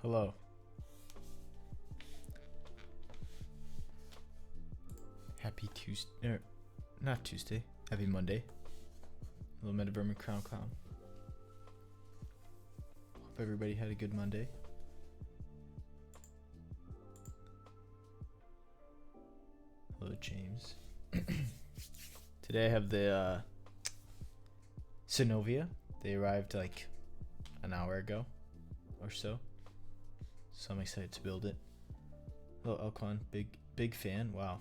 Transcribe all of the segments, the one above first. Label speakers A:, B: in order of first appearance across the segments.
A: Hello. Happy Tuesday. Not Tuesday. Happy Monday. Little Metavermin Crown Clown. Hope everybody had a good Monday. Hello, James. Today I have the Synovia. They arrived like an hour ago or so. So I'm excited to build it. Hello, Elcon. Big fan. Wow.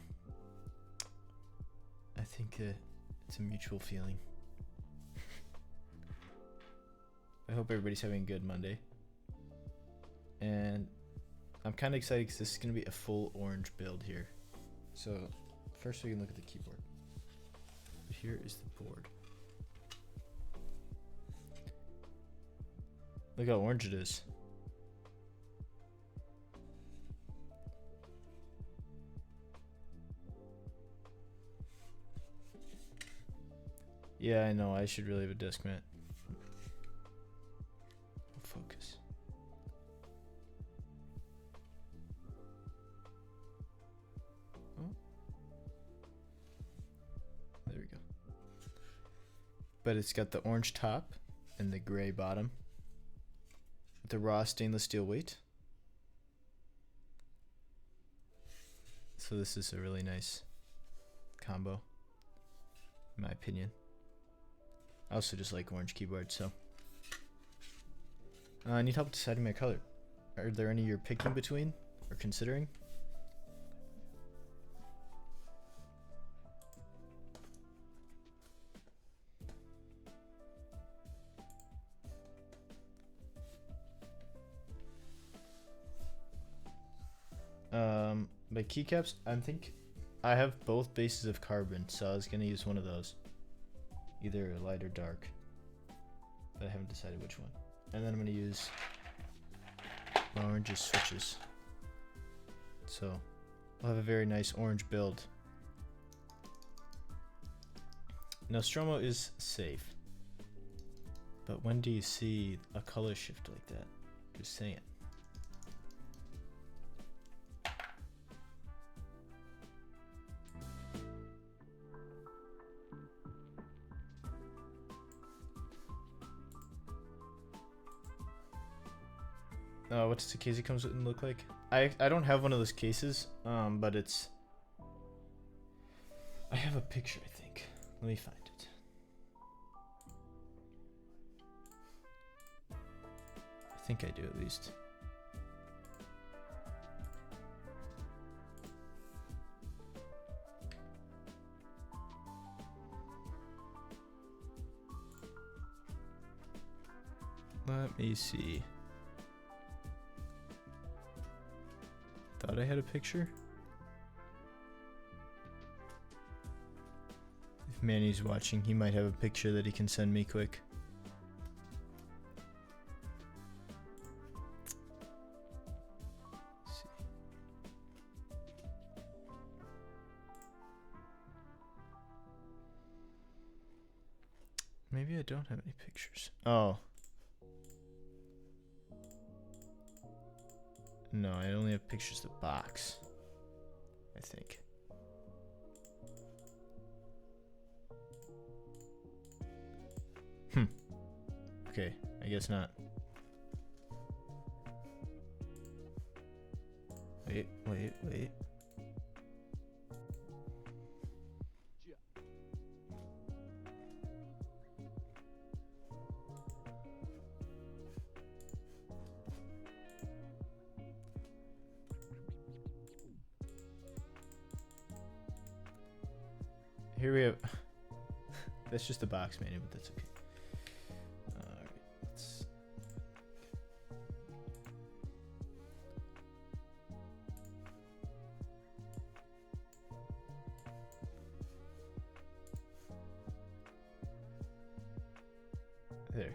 A: I think it's a mutual feeling. I hope everybody's having a good Monday. And I'm kind of excited because this is going to be a full orange build here. So first we can look at the keyboard. Here is the board. Look how orange it is. Yeah, I know. I should really have a desk mat. Focus. Oh. There we go. But it's got the orange top and the gray bottom. The raw stainless steel weight. So this is a really nice combo, in my opinion. I also just like orange keyboards, so. I need help deciding my color. Are there any you're picking between or considering? My keycaps, I think I have both bases of carbon, so I was gonna use one of those. Either light or dark. But I haven't decided which one. And then I'm gonna use orange as switches. So we'll have a very nice orange build. Nostromo is safe. But when do you see a color shift like that? Just saying. What does the case it comes with look like? I don't have one of those cases, but it's. I have a picture, I think. Let me find it. I think I do at least. Let me see. Thought I had a picture. If Manny's watching, he might have a picture that he can send me quick. Let's see. Maybe I don't have any pictures. Oh. No, I only have pictures of the box, I think. Okay, I guess not. Wait. Here we have. That's just a box menu, but that's okay. Alright, let's. There.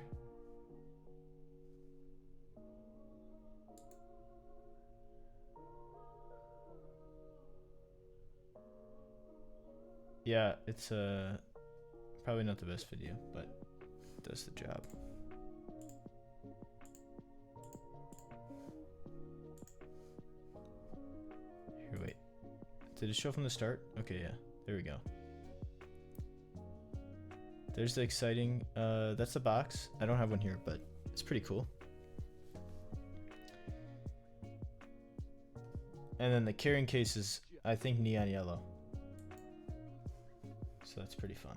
A: Yeah, it's probably not the best video, but it does the job. Did it show from the start? Okay, yeah. There we go. There's the exciting, that's the box. I don't have one here, but it's pretty cool. And then the carrying case is, I think, neon yellow. So that's pretty fun.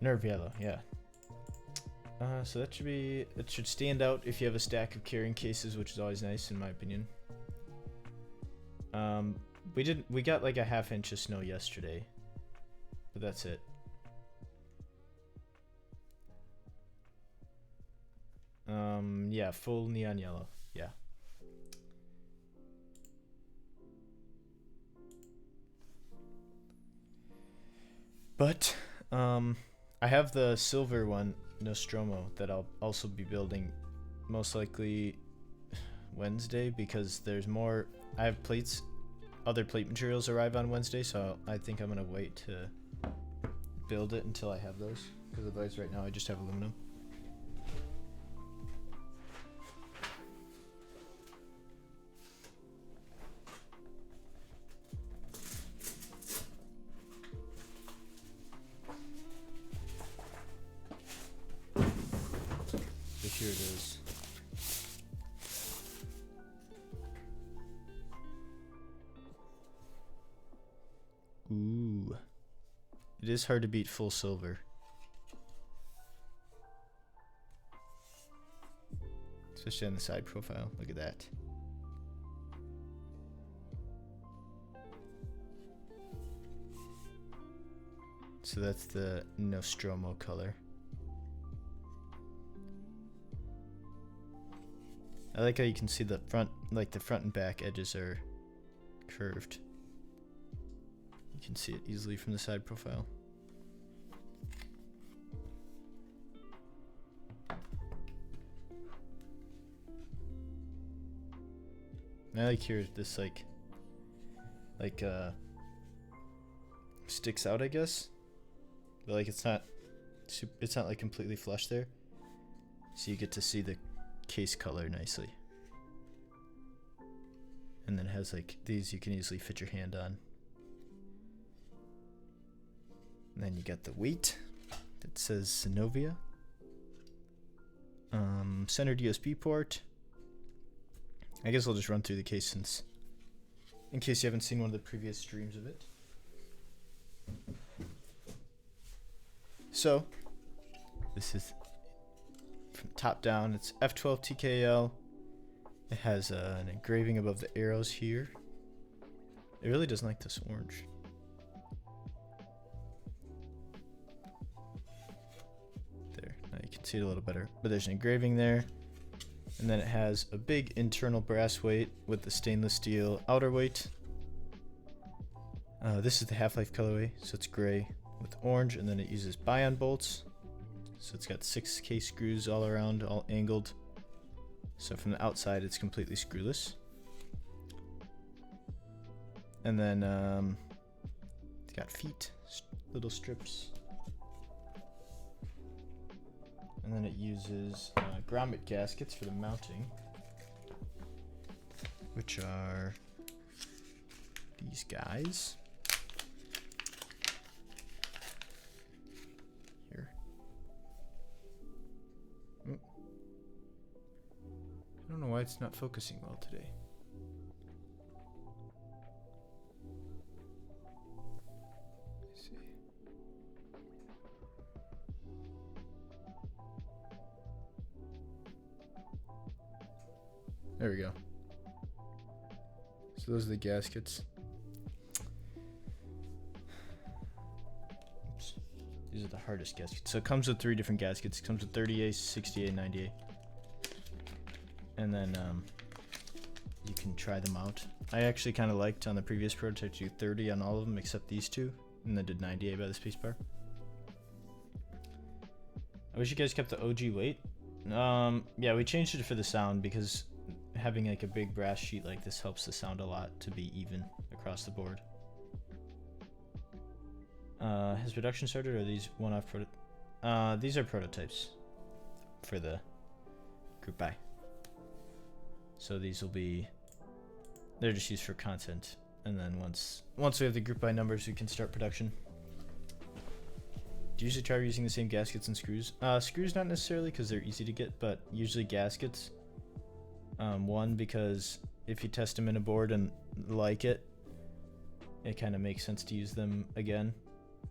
A: Nerve yellow, yeah. So that should be, it should stand out if you have a stack of carrying cases, which is always nice in my opinion. We got like a ½ inch of snow yesterday, but that's it. Yeah, full neon yellow, yeah. But, I have the silver one, Nostromo, that I'll also be building most likely Wednesday, because there's more. I have plates, other plate materials arrive on Wednesday, so I think I'm gonna wait to build it until I have those, because otherwise right now I just have aluminum. Here it is. Ooh. It is hard to beat full silver. Especially on the side profile. Look at that. So that's the Nostromo color. I like how you can see the front, like the front and back edges are curved. You can see it easily from the side profile. And I like here this like sticks out, I guess. But like it's not like completely flush there. So you get to see the case color nicely. And then it has like these you can easily fit your hand on. And then you got the weight that says Synovia. Centered USB port. I guess I'll just run through the case since, in case you haven't seen one of the previous streams of it. So this is from top down. It's F12 TKL. It has an engraving above the arrows here. It really doesn't like this orange. There, now you can see it a little better. But there's an engraving there. And then it has a big internal brass weight with the stainless steel outer weight. This is the Half-Life colorway, so it's gray with orange, and then it uses bion bolts. So it's got 6 case screws all around, all angled. So from the outside, it's completely screwless. And then it's got feet, little strips. And then it uses grommet gaskets for the mounting, which are these guys. Here. Oh. I don't know why it's not focusing well today. Let's see. There we go. So those are the gaskets. Oops. These are the hardest gaskets. So it comes with 3 different gaskets. It comes with 30A, 60A, 90A. And then you can try them out. I actually kind of liked on the previous prototype to do 30 on all of them except these 2. And then did 90A by the spacebar. I wish you guys kept the OG weight. Yeah, we changed it for the sound because having like a big brass sheet like this helps the sound a lot to be even across the board. Has production started, or are these one-off These are prototypes for the group buy. So these will be, they're just used for content. And then once we have the group buy numbers, we can start production. Do you usually try using the same gaskets and screws? Screws not necessarily because they're easy to get, but usually gaskets. One, because if you test them in a board and like it, it kind of makes sense to use them again.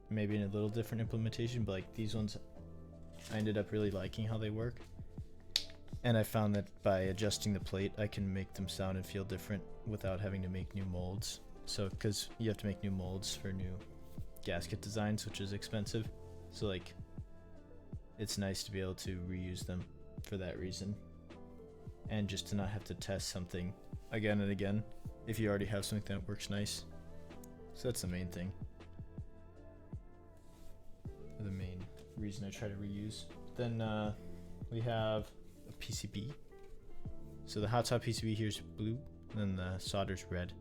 A: Maybe in a little different implementation, but like these ones, I ended up really liking how they work. And I found that by adjusting the plate, I can make them sound and feel different without having to make new molds. So, because you have to make new molds for new gasket designs, which is expensive. So like, it's nice to be able to reuse them for that reason. And just to not have to test something again and again if you already have something that works nice. So that's the main thing. The main reason I try to reuse. Then we have a PCB. So the hot top PCB here is blue, and then the solder's red.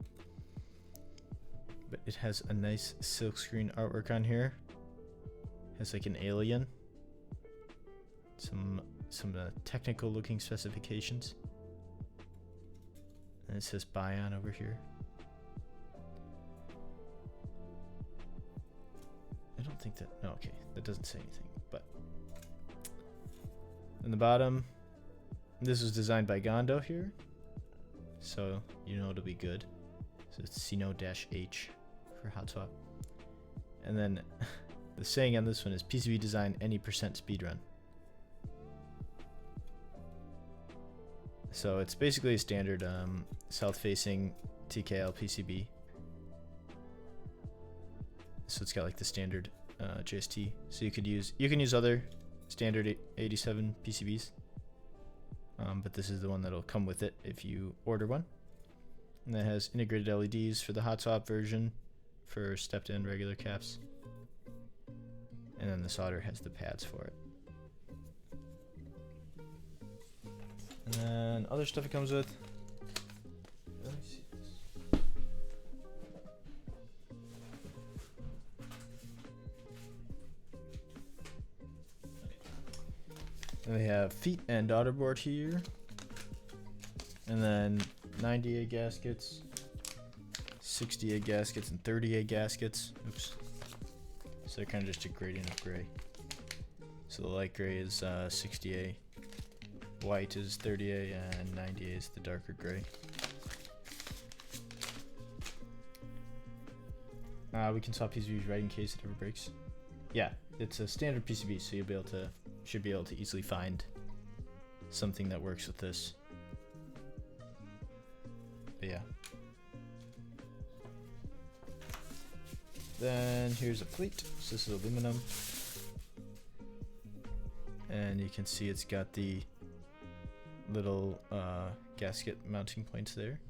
A: But it has a nice silkscreen artwork on here. It has like an alien. Some technical looking specifications. And it says Bion over here. I don't think that, no, okay, that doesn't say anything, but. In the bottom, this was designed by Gondo here. So, you know it'll be good. So it's Sino-H for hot swap. And then the saying on this one is PCB design any percent speedrun. So it's basically a standard south-facing TKL PCB. So it's got like the standard JST. So you can use other standard 87 PCBs, but this is the one that'll come with it if you order one. And that has integrated LEDs for the hot swap version for stepped in regular caps. And then the solder has the pads for it. And then other stuff it comes with. Let me see this. Then we have feet and daughter board here. And then 90A gaskets, 60A gaskets, and 30A gaskets. Oops. So they're kind of just a gradient of gray. So the light gray is 60A. White is 30A and 90A is the darker gray. We can swap PCBs right in case it ever breaks. Yeah, it's a standard PCB, so you'll be able to, should be able to easily find something that works with this. But yeah. Then here's a plate. So this is aluminum. And you can see it's got the little gasket mounting points there.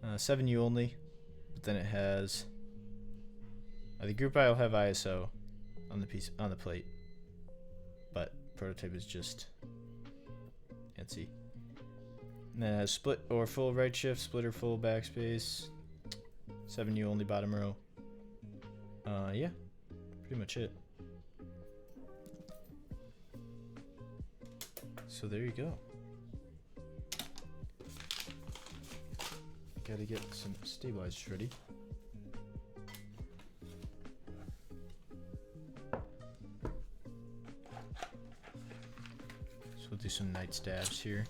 A: 7U only, but then it has the group I will have ISO on the plate, but prototype is just ANSI. And then it has split or full right shift, split or full backspace, 7U only bottom row. Yeah, pretty much it. So there you go. Gotta get some stabilizers ready. So we'll do some night stabs here.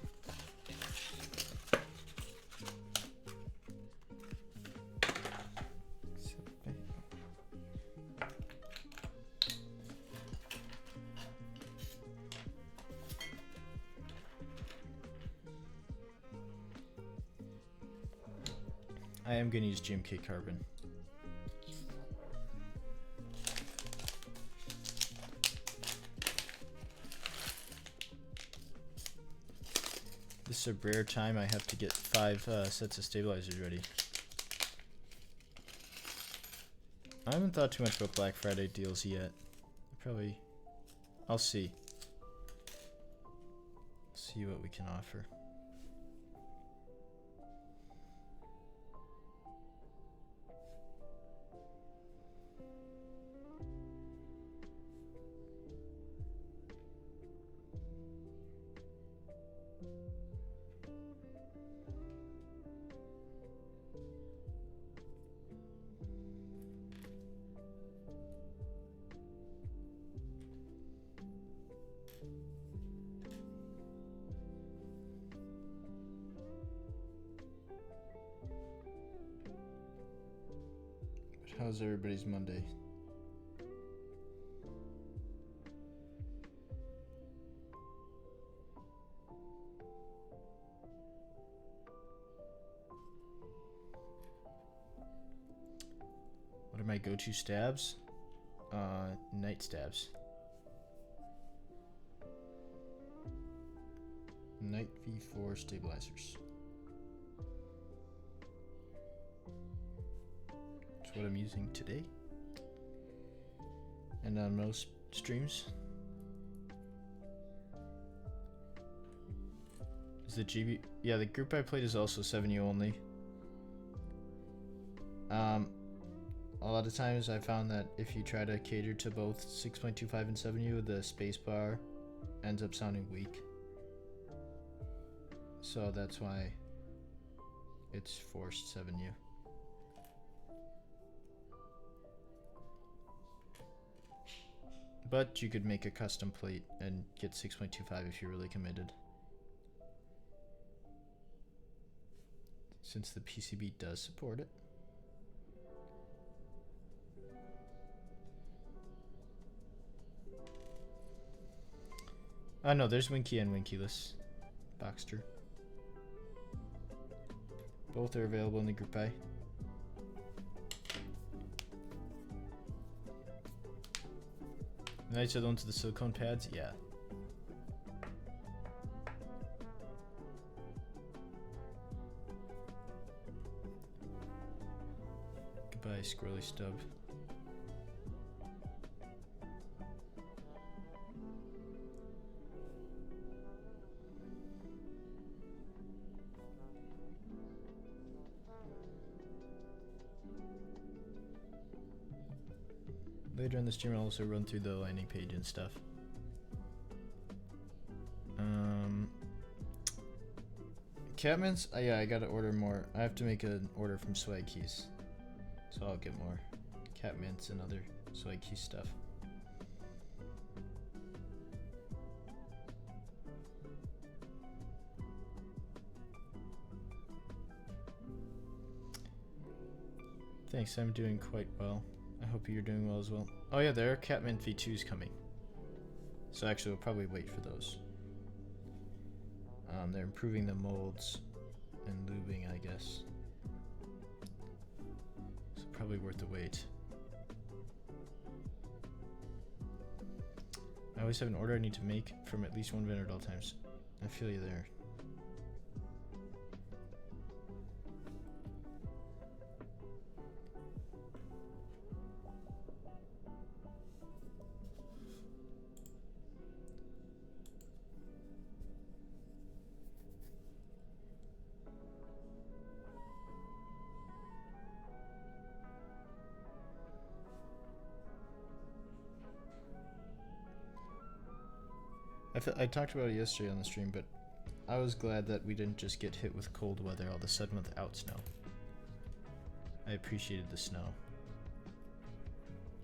A: I am going to use GMK carbon. This is a rare time I have to get 5 sets of stabilizers ready. I haven't thought too much about Black Friday deals yet. I'll see. See what we can offer. How's everybody's Monday? What are my go-to stabs? Night stabs. Knight V4 stabilizers. That's what I'm using today. And on most streams. Is the GB... Yeah, the group I played is also 7U only. A lot of times I found that if you try to cater to both 6.25 and 7U, the spacebar ends up sounding weak. So that's why it's forced 7U. But you could make a custom plate and get 6.25 if you're really committed. Since the PCB does support it. Oh no, there's Winky and Winkyless. Boxster. Both are available in the group buy. Nice are the ones with the silicone pads? Yeah. Goodbye, squirrely stub. Later in the stream I'll also run through the landing page and stuff. Catmints? Yeah, I gotta order more. I have to make an order from Swag Keys. So I'll get more Catmints and other Swag Keys stuff. Thanks, I'm doing quite well. I hope you're doing well as well. Oh yeah, there are Catmint V2s coming. So actually we'll probably wait for those. They're improving the molds and lubing, I guess. So probably worth the wait. I always have an order I need to make from at least one vendor at all times. I feel you there. I talked about it yesterday on the stream, but I was glad that we didn't just get hit with cold weather all of a sudden without snow. I appreciated the snow.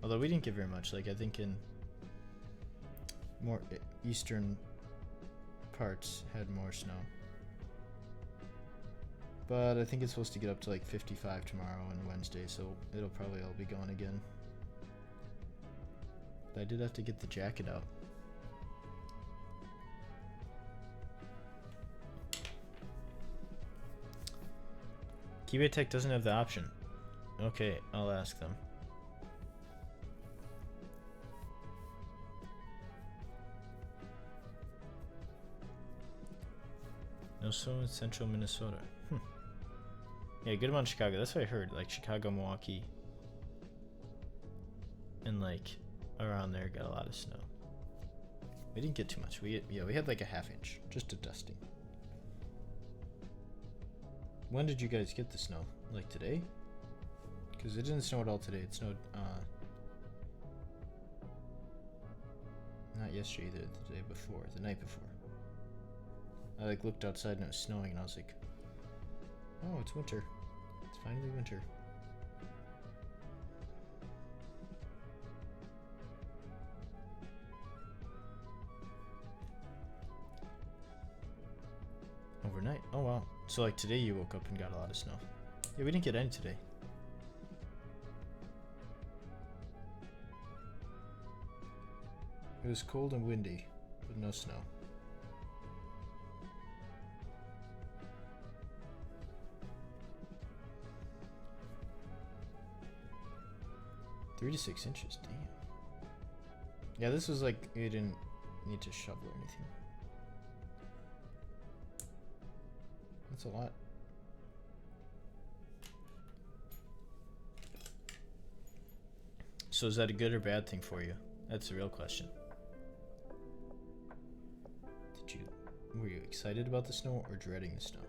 A: Although we didn't get very much, like I think in more eastern parts had more snow. But I think it's supposed to get up to like 55 tomorrow and Wednesday, so it'll probably all be gone again. But I did have to get the jacket out. eBay Tech doesn't have the option. Okay, I'll ask them. No snow in central Minnesota. Yeah, good amount in Chicago. That's what I heard. Like Chicago, Milwaukee, and like around there got a lot of snow. We didn't get too much. We had like a ½ inch, just a dusting. When did you guys get the snow? Like today? Because it didn't snow at all today. It snowed, not yesterday either, the day before, the night before. I like looked outside and it was snowing and I was like, oh, it's winter. It's finally winter. Overnight? Oh wow. So like today you woke up and got a lot of snow. Yeah, we didn't get any today. It was cold and windy, but no snow. Three to 6 inches, damn. Yeah, this was like, you didn't need to shovel or anything. That's a lot. So is that a good or bad thing for you? That's the real question. Were you excited about the snow or dreading the snow?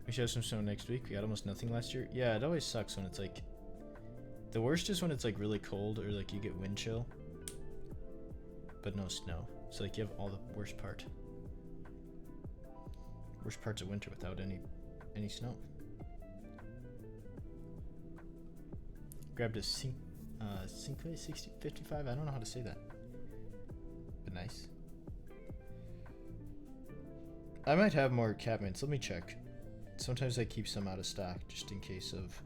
A: We should have some snow next week. We got almost nothing last year. Yeah, it always sucks when it's like, the worst is when it's like really cold or like you get wind chill, but no snow. So like you have all the worst parts of winter without any snow. Grabbed a Cinque 6055. I don't know how to say that, but nice. I might have more catmints. Let me check. Sometimes I keep some out of stock just in case of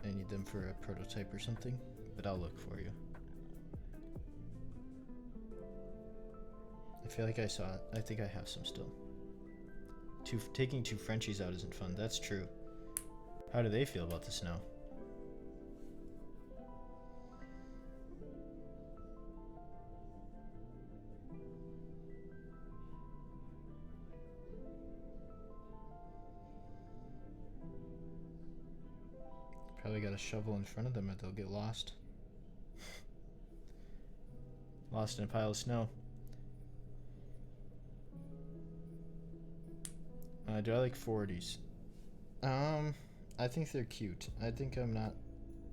A: I need them for a prototype or something, but I'll look for you. I feel like I saw it. I think I have some still. Taking 2 Frenchies out isn't fun. That's true. How do they feel about the snow? Probably got a shovel in front of them or they'll get lost. Lost in a pile of snow. Do I like 40s? I think they're cute. I think I'm not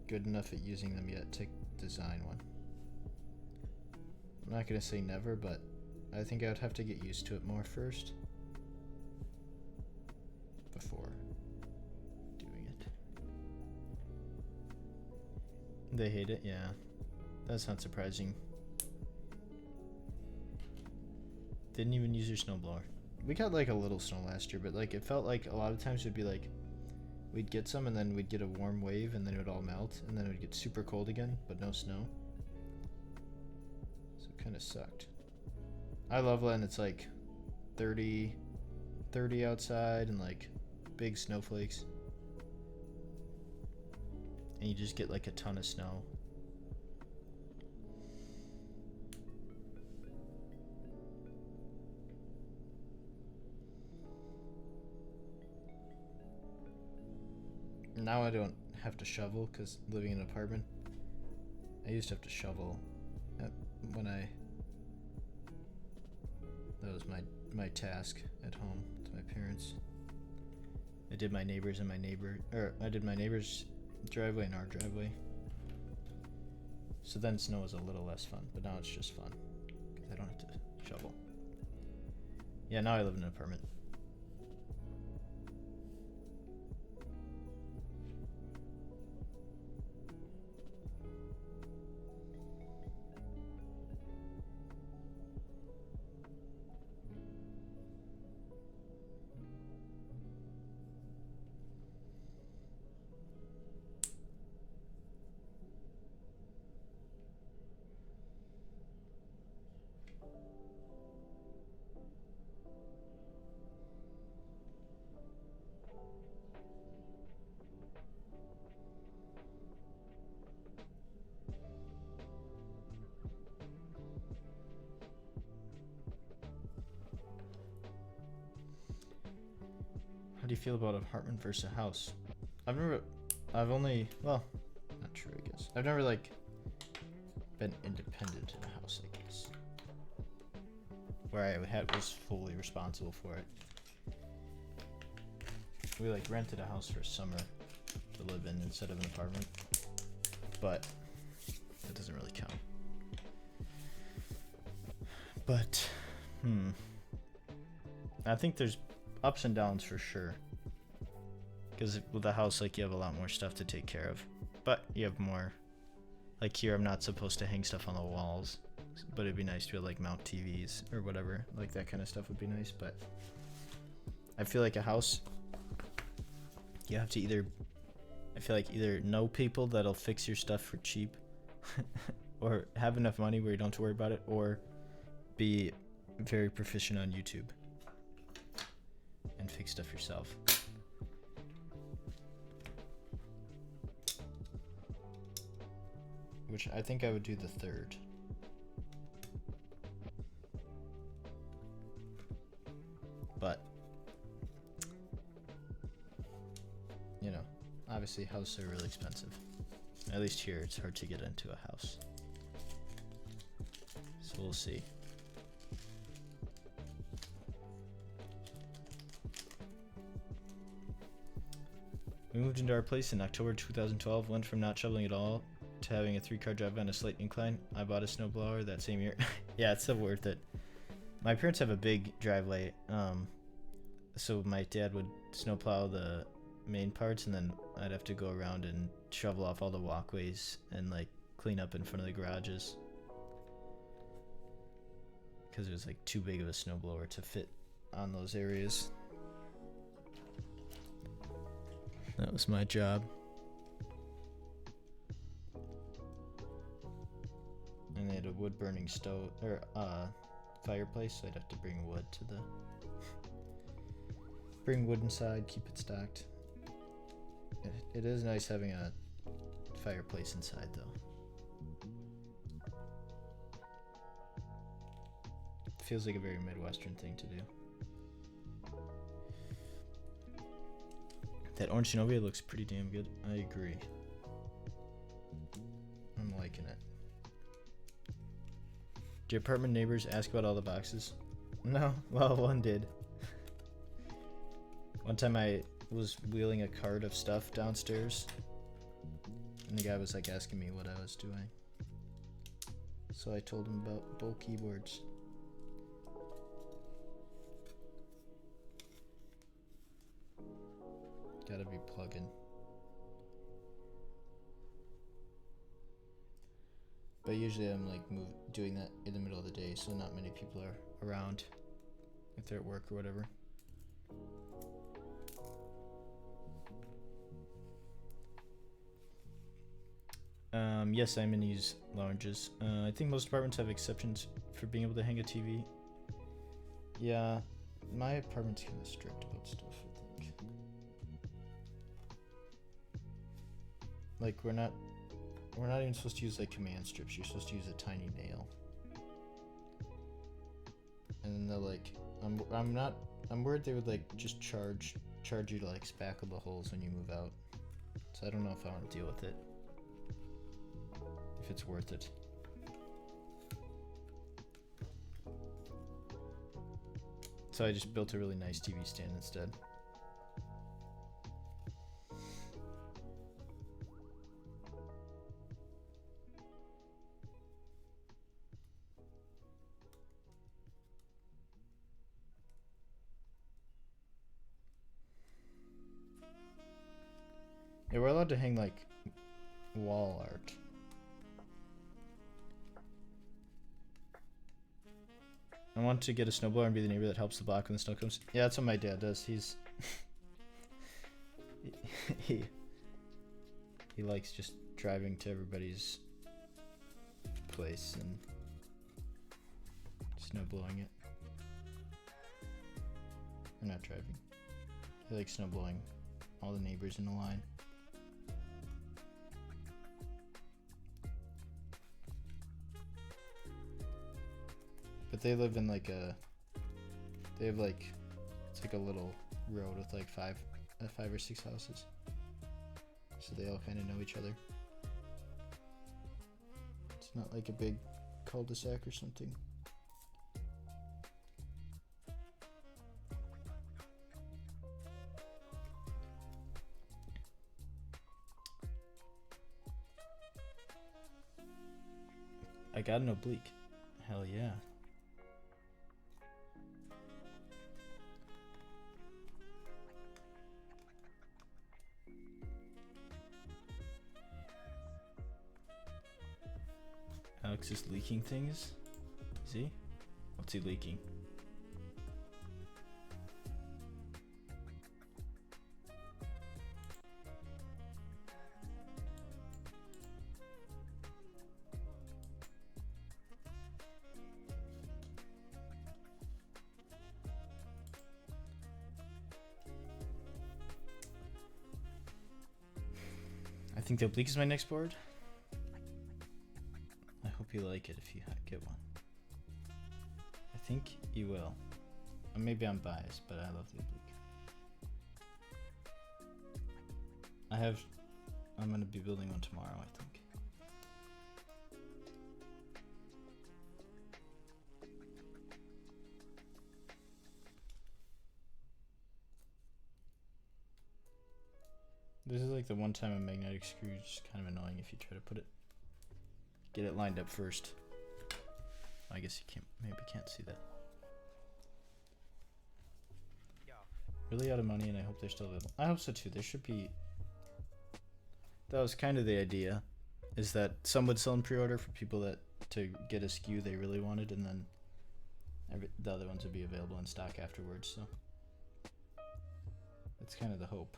A: good enough at using them yet to design one. I'm not gonna say never, but I think I would have to get used to it more first before doing it. They hate it, yeah. That's not surprising. Didn't even use your snowblower. We got like a little snow last year, but like it felt like a lot of times it'd be like we'd get some and then we'd get a warm wave and then it would all melt and then it would get super cold again, but no snow. So it kind of sucked. I love when it's like 30 outside and like big snowflakes. And you just get like a ton of snow. Now I don't have to shovel because living in an apartment. I used to have to shovel when that was my task at home with my parents. I did my neighbors and I did my neighbor's driveway and our driveway. So then snow was a little less fun, but now it's just fun because I don't have to shovel. Yeah, now I live in an apartment. How do you feel about apartment versus a house? I've only, well, not true, I guess. I've never like been independent in a house, I guess. Where I was fully responsible for it. We like rented a house for a summer to live in instead of an apartment. But that doesn't really count. But, I think there's ups and downs for sure. Because with a house, like, you have a lot more stuff to take care of. But you have more, like here, I'm not supposed to hang stuff on the walls. but it'd be nice to be able to like mount TVs or whatever. Like that kind of stuff would be nice. But I feel like a house, you have to either, I feel like either know people that'll fix your stuff for cheap, or have enough money where you don't have to worry about it, or be very proficient on YouTube and fix stuff yourself. Which I think I would do the third. But, you know, obviously houses are really expensive. At least here, it's hard to get into a house. So we'll see. We moved into our place in October 2012, went from not shoveling at all to having a 3-car drive on a slight incline. I bought a snowblower that same year. Yeah, it's so worth it. My parents have a big driveway, so my dad would snowplow the main parts, and then I'd have to go around and shovel off all the walkways and like clean up in front of the garages, because it was like too big of a snowblower to fit on those areas. That was my job. And they had a wood burning stove or fireplace, so I'd have to bring wood to the bring wood inside, keep it stocked. It is nice having a fireplace inside though. Feels like a very Midwestern thing to do. That orange Synovia looks pretty damn good. I agree. I'm liking it. Do your apartment neighbors ask about all the boxes? No. Well, one did. One time I was wheeling a cart of stuff downstairs, and the guy was like asking me what I was doing. So I told him about Bowl keyboards. Gotta be plugging. But usually I'm like doing that in the middle of the day, so not many people are around if they're at work or whatever. Yes, I'm gonna use lounges. I think most apartments have exceptions for being able to hang a TV. Yeah, my apartment's kind of strict about stuff, I think. Like we're not even supposed to use like command strips. You're supposed to use a tiny nail. And then they're like, I'm worried they would like just charge you to like spackle the holes when you move out. So I don't know if I want to deal with it. If it's worth it. So I just built a really nice TV stand instead. Yeah, we're allowed to hang like wall art. I want to get a snowblower and be the neighbor that helps the block when the snow comes. Yeah, that's what my dad does. He's he likes just driving to everybody's place and snowblowing it. Or not driving. He likes snowblowing all the neighbors in a line. But they live in like they have like, it's like a little road with like five or six houses. So they all kind of know each other. It's not like a big cul-de-sac or something. I got an oblique. Hell yeah. Alex is leaking things. Is he? What's he leaking? I think the oblique is my next board. I hope you like it if you get one. I think you will. Or maybe I'm biased, but I love the oblique. I'm gonna be building one tomorrow, I think. This is like the one time a magnetic screw is just kind of annoying if you try to get it lined up first. I guess you can't see that. Really out of money, and I hope they're still available. I hope so too. There should be. That was kind of the idea, is that some would sell in pre-order for people to get a SKU they really wanted, and then the other ones would be available in stock afterwards. So that's kind of the hope.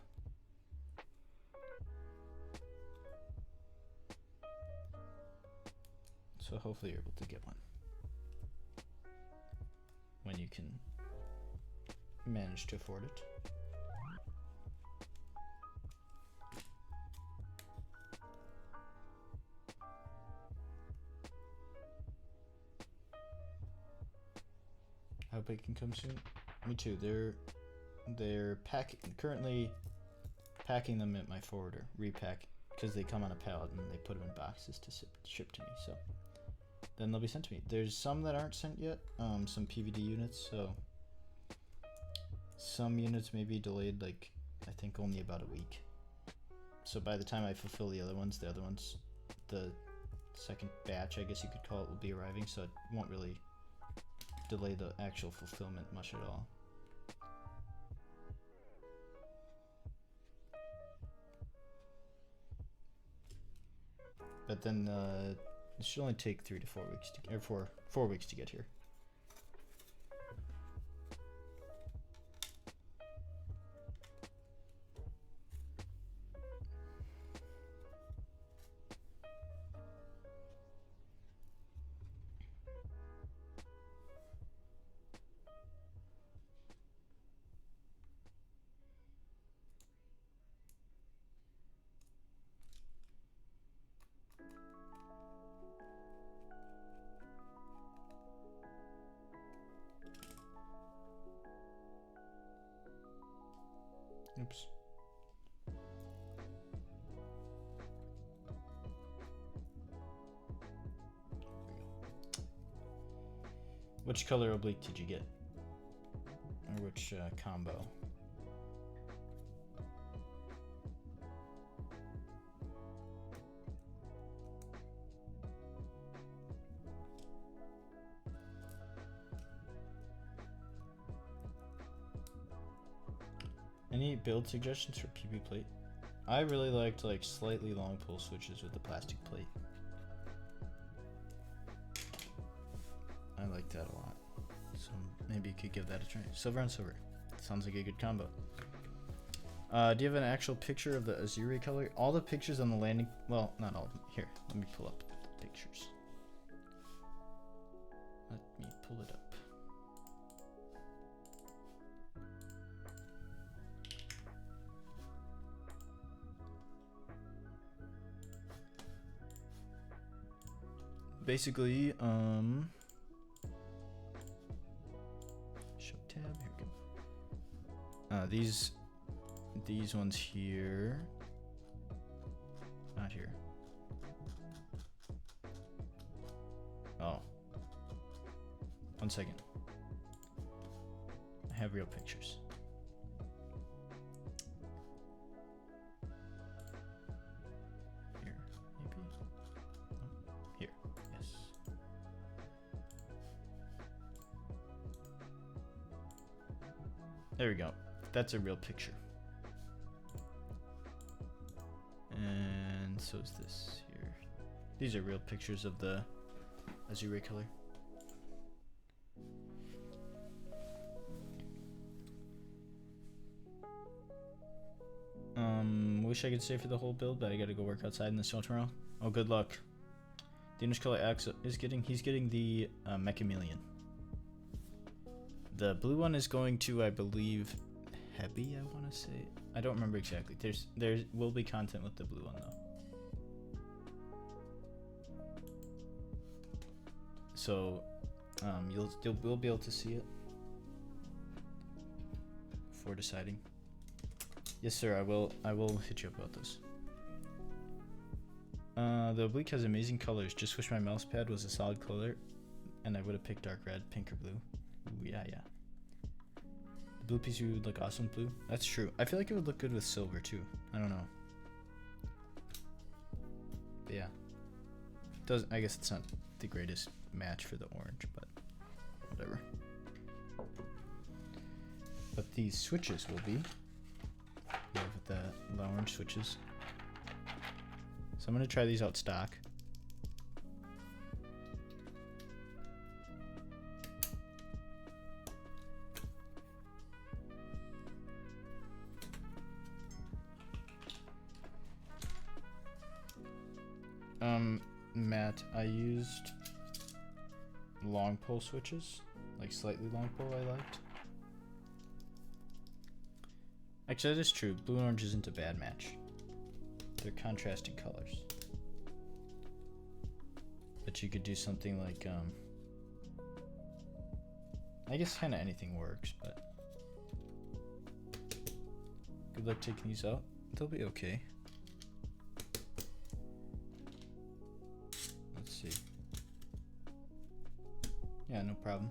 A: So hopefully you're able to get one when you can manage to afford it. I hope it can come soon. Me too. They're currently packing them at my forwarder, repack, because they come on a pallet and they put them in boxes to ship to me. So then they'll be sent to me. There's some that aren't sent yet, some PVD units, so some units may be delayed, like I think only about a week. So by the time I fulfill the other ones, the second batch, I guess you could call it, will be arriving, so it won't really delay the actual fulfillment much at all. But then it should only take 3 to 4 weeks or 4 weeks to get here. Oops. Which color oblique did you get? Or which combo? Any build suggestions for PP plate? I really liked like slightly long pull switches with the plastic plate. I like that a lot. So maybe you could give that a try. Silver on silver. Sounds like a good combo. Do you have an actual picture of the Azure color? All the pictures on the landing, well, not all of them. Here, let me pull up the pictures. Let me pull it up. Basically, show tab, here we go. These ones here, not here. Oh, 1 second. I have real pictures. Here, maybe. Oh, here, yes. There we go. That's a real picture. And so is this here. These are real pictures of the Azure color. wish I could stay for the whole build, but I gotta go work outside in the snow tomorrow. Oh, good luck. The English color X is he's getting the Mechameleon. The blue one is going to, I believe, Heavy, I want to say. I don't remember exactly. There will be content with the blue one, though. So, we'll be able to see it before deciding. Yes, sir. I will hit you up about this. The oblique has amazing colors. Just wish my mouse pad was a solid color, and I would have picked dark red, pink, or blue. Ooh, yeah. The blue piece would look awesome with blue. That's true. I feel like it would look good with silver too. I don't know. But yeah. I guess it's not the greatest match for the orange, but whatever. But these switches will be. Yeah, with the orange switches. So I'm gonna try these out stock. Matt, I used long pole switches, like slightly long pole I liked. Actually, that is true. Blue and orange isn't a bad match. They're contrasting colors. But you could do something like, I guess kind of anything works, but good luck taking these out. They'll be okay. Let's see. Yeah, no problem.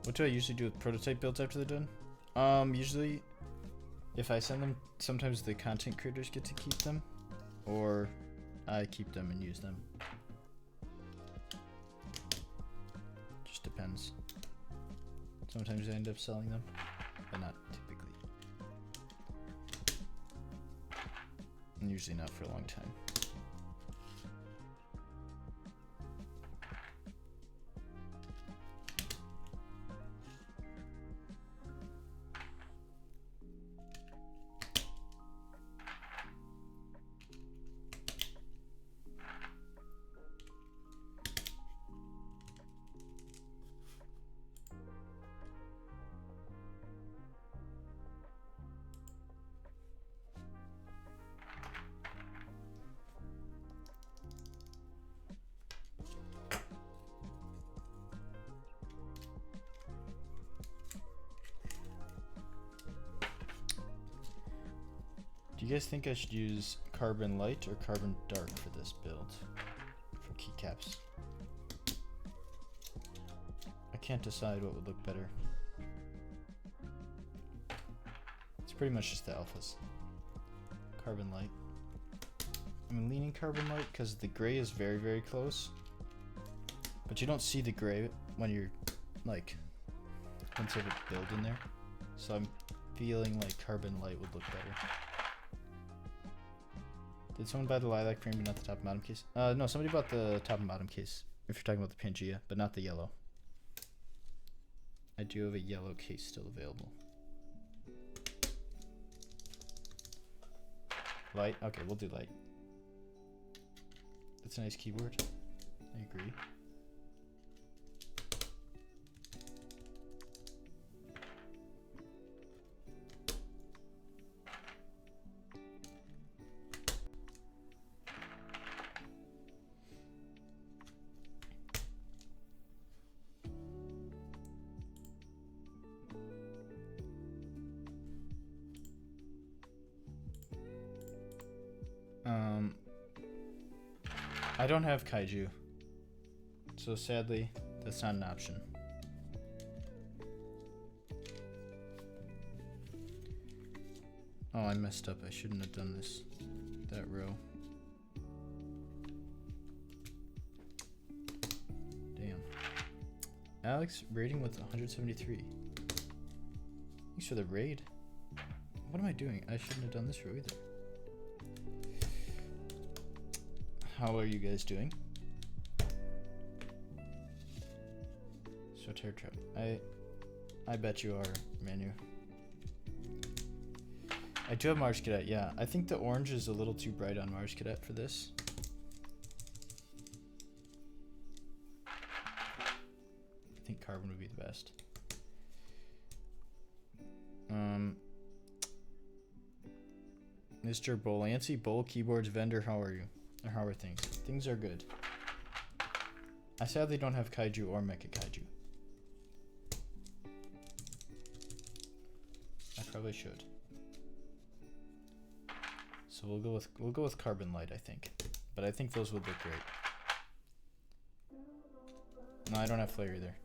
A: What do I usually do with prototype builds after they're done? Usually, if I send them, sometimes the content creators get to keep them, or I keep them and use them. Just depends. Sometimes I end up selling them, but not typically. And usually not for a long time. Do you guys think I should use carbon light or carbon dark for this build? For keycaps? I can't decide what would look better. It's pretty much just the alphas. Carbon light. I'm leaning carbon light because the gray is very, very close. But you don't see the gray when you're like, once you have a build in there. So I'm feeling like carbon light would look better. Did someone buy the lilac frame but not the top and bottom case? No, somebody bought the top and bottom case, if you're talking about the Pangea, but not the yellow. I do have a yellow case still available. Light? Okay, we'll do light. That's a nice keyword. I agree. I don't have kaiju, so sadly, that's not an option. Oh, I messed up. I shouldn't have done this. That row. Damn. Alex rating with 173. Thanks for the raid. What am I doing? I shouldn't have done this row either. How are you guys doing? So tear trap. I bet you are, Manu. I do have Mars Cadet, yeah. I think the orange is a little too bright on Mars Cadet for this. I think carbon would be the best. Mr. Bolancy, Bowl Keyboards vendor, how are you? Or how are things? Things are good. I sadly don't have Kaiju or Mecha Kaiju. I probably should. So we'll go with Carbon Light, I think. But I think those would look great. No, I don't have Flare either.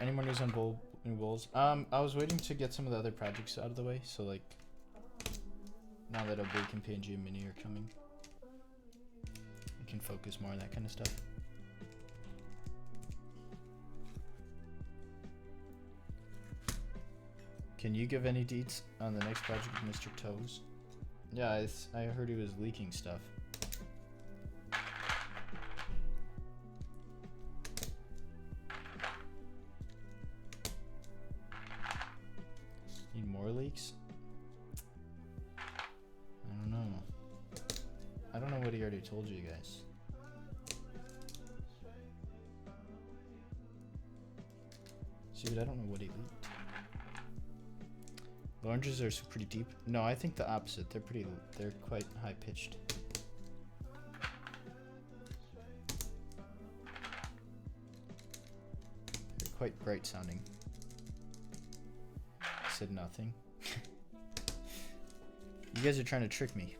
A: Any more news on new bowls? I was waiting to get some of the other projects out of the way, so like now that a Big and PNG and Mini are coming, we can focus more on that kind of stuff. Can you give any deets on the next project with Mr. Toes? Yeah, I heard he was leaking stuff. Need more leaks? I don't know. I don't know what he already told you guys. Dude, I don't know what he leaked. The oranges are pretty deep. No, I think the opposite. They're quite high pitched. They're quite bright sounding. I said nothing. You guys are trying to trick me.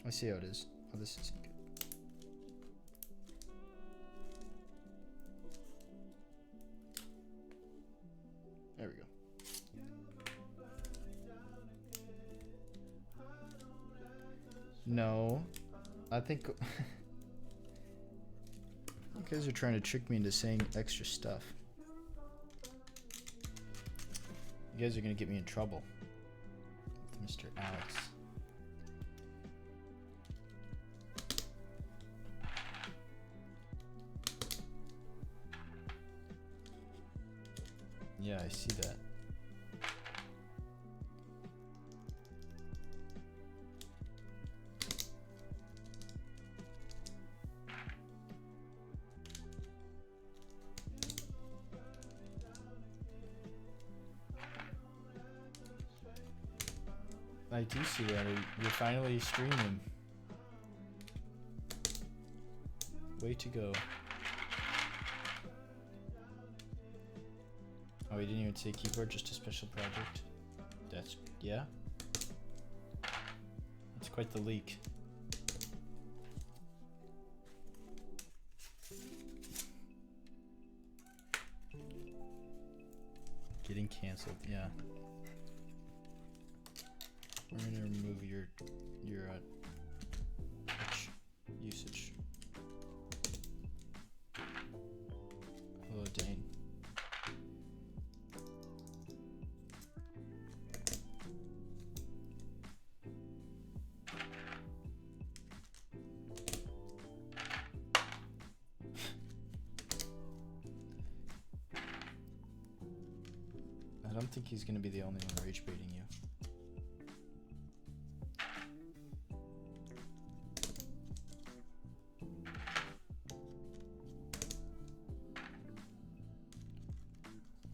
A: I see how it is. Oh, this isn't good. There we go. No, I think you guys are trying to trick me into saying extra stuff. You guys are gonna get me in trouble with Mr. Alex. Yeah, I see that. I do see that. You're finally streaming. Way to go. Oh, we didn't even say keyboard, just a special project. That's, yeah. That's quite the leak. Getting canceled, yeah. We're gonna remove your pitch usage. Hello, Dane. I don't think he's gonna be the only one rage baiting you.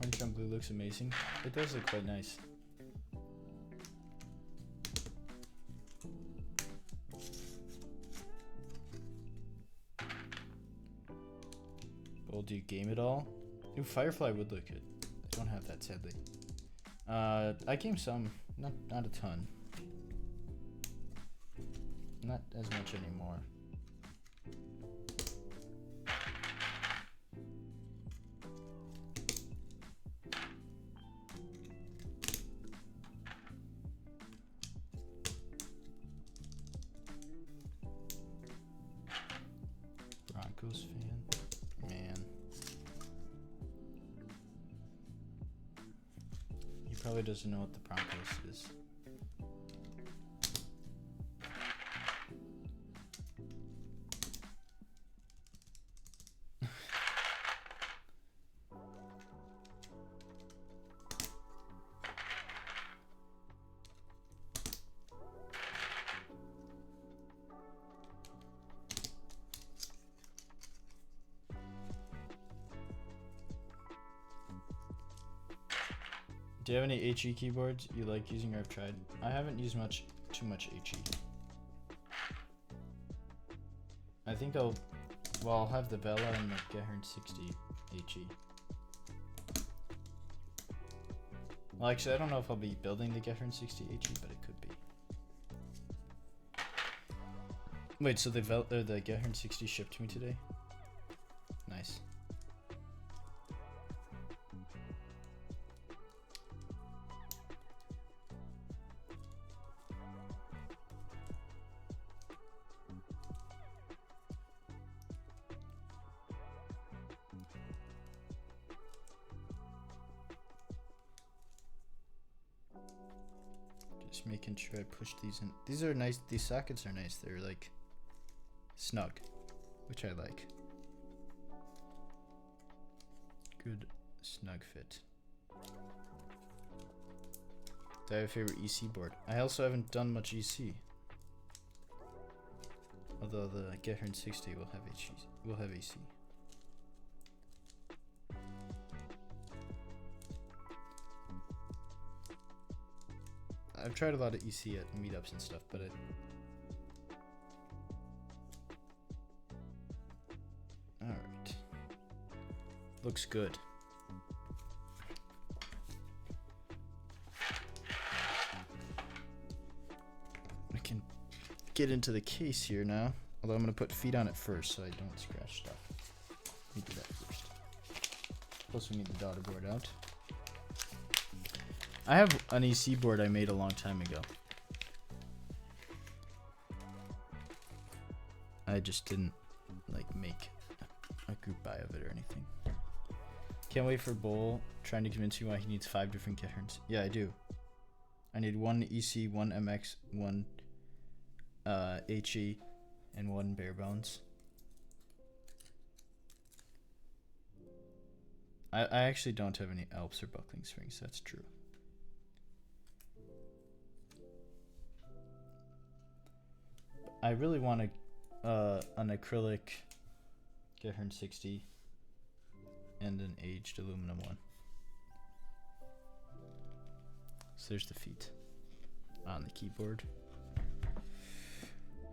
A: Orange on blue looks amazing. It does look quite nice. Well, do you game it all? Ooh, Firefly would look good. I don't have that, sadly. I game some, not a ton. Not as much anymore. probably doesn't know what the Broncos is. Do you have any HE keyboards you like using or have tried? I haven't used too much HE. I think I'll have the Bella and the Gehern 60 HE. Well, actually, I don't know if I'll be building the Gehern 60 HE, but it could be. Wait, so the Gehern 60 shipped to me today? Nice. Just making sure I push these in. These are nice. These sockets are nice. They're like snug, which I like. Good snug fit. Do I have a favorite EC board? I also haven't done much EC. Although the Gehern 60 will have EC. I've tried a lot of EC at meetups and stuff, but alright. Looks good. I can get into the case here now, although I'm going to put feet on it first so I don't scratch stuff. Need to do that first. Plus we need the daughter board out. I have an EC board I made a long time ago. I just didn't like make a group buy of it or anything. Can't wait for Bull trying to convince you why he needs 5 different Geherns. Yeah, I do. I need 1 EC, 1 MX, 1 HE, and 1 bare bones. I actually don't have any Alps or buckling springs, that's true. I really want an acrylic Gehern 60 and an aged aluminum one. So there's the feet on the keyboard.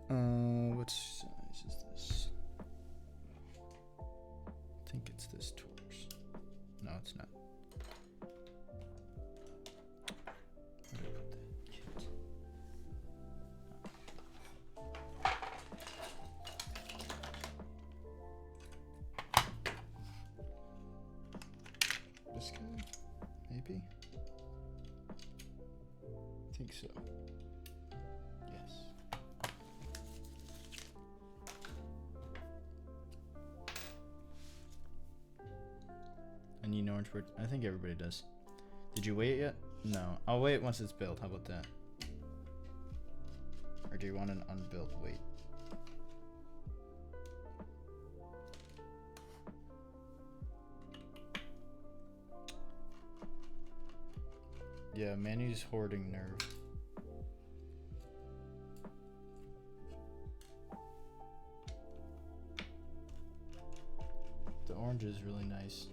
A: What size is this? I think it's this Taurus. No, it's not. Where did I put that kit? This guy? Maybe? I think so. Yes. I need an orange board. I think everybody does. Did you weigh it yet? No. I'll weigh it once it's built. How about that? Or do you want an unbuilt weight? Yeah, Manu's hoarding nerve. The orange is really nice.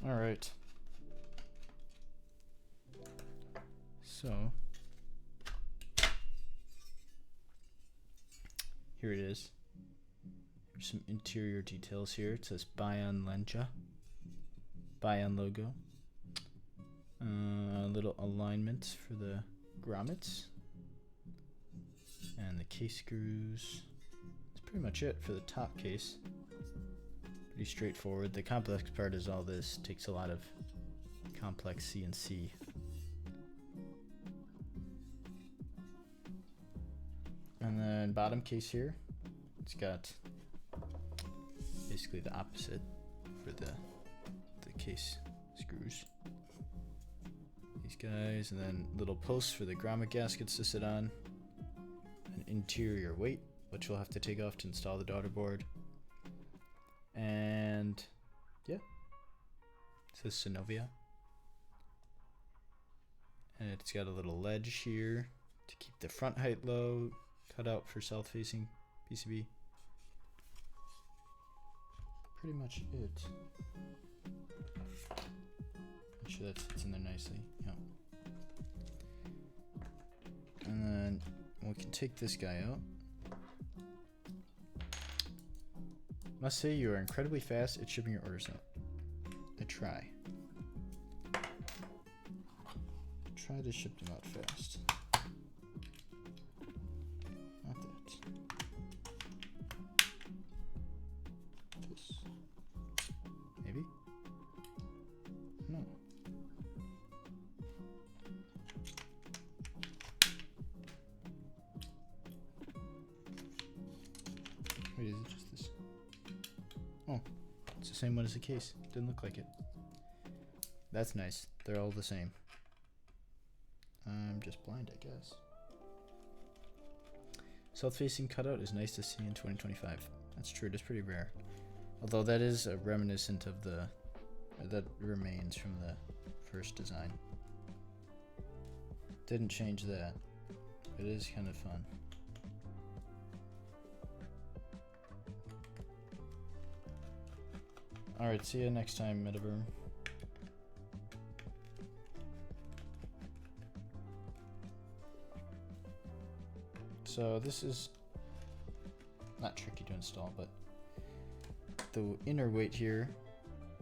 A: All right. So here it is. There's some interior details here. It says Bayan Lencha. Bayan logo. Little alignments for the grommets and the case screws. That's pretty much it for the top case. Pretty straightforward. The complex part is all this. Takes a lot of complex CNC. And then bottom case here, it's got basically the opposite for the case screws. These guys, and then little posts for the grommet gaskets to sit on. An interior weight, which we'll have to take off to install the daughter board. And yeah, it says Synovia. And it's got a little ledge here to keep the front height low, cut out for south-facing PCB. Pretty much it. Make sure that fits in there nicely. Yep. And then we can take this guy out. Must say you are incredibly fast at shipping your orders out. I try. Try to ship them out fast. Not that. This. Maybe? No. Wait, is it just this? Oh, it's the same one as the case. Didn't look like it. That's nice. They're all the same. I'm just blind, I guess. South-facing cutout is nice to see in 2025. That's true, it is pretty rare. Although that is a reminiscent of the... that remains from the first design. Didn't change that. It is kind of fun. Alright, see you next time, Metaverm. So this is not tricky to install, but the inner weight here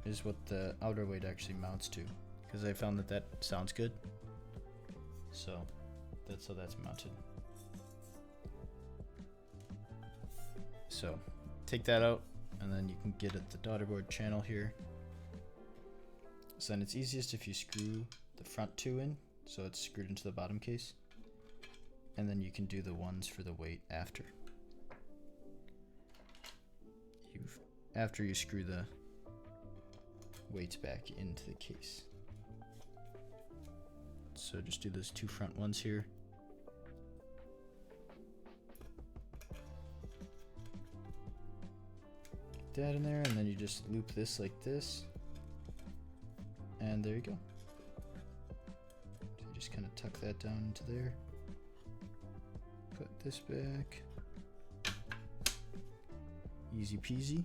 A: is what the outer weight actually mounts to, because I found that that sounds good. So that's how that's mounted. So take that out, and then you can get at the daughterboard channel here. So then it's easiest if you screw the front two in, so it's screwed into the bottom case. And then you can do the ones for the weight after. After you screw the weights back into the case. So just do those two front ones here. Get that in there, and then you just loop this like this. And there you go. So you just kind of tuck that down into there. Put this back. Easy peasy.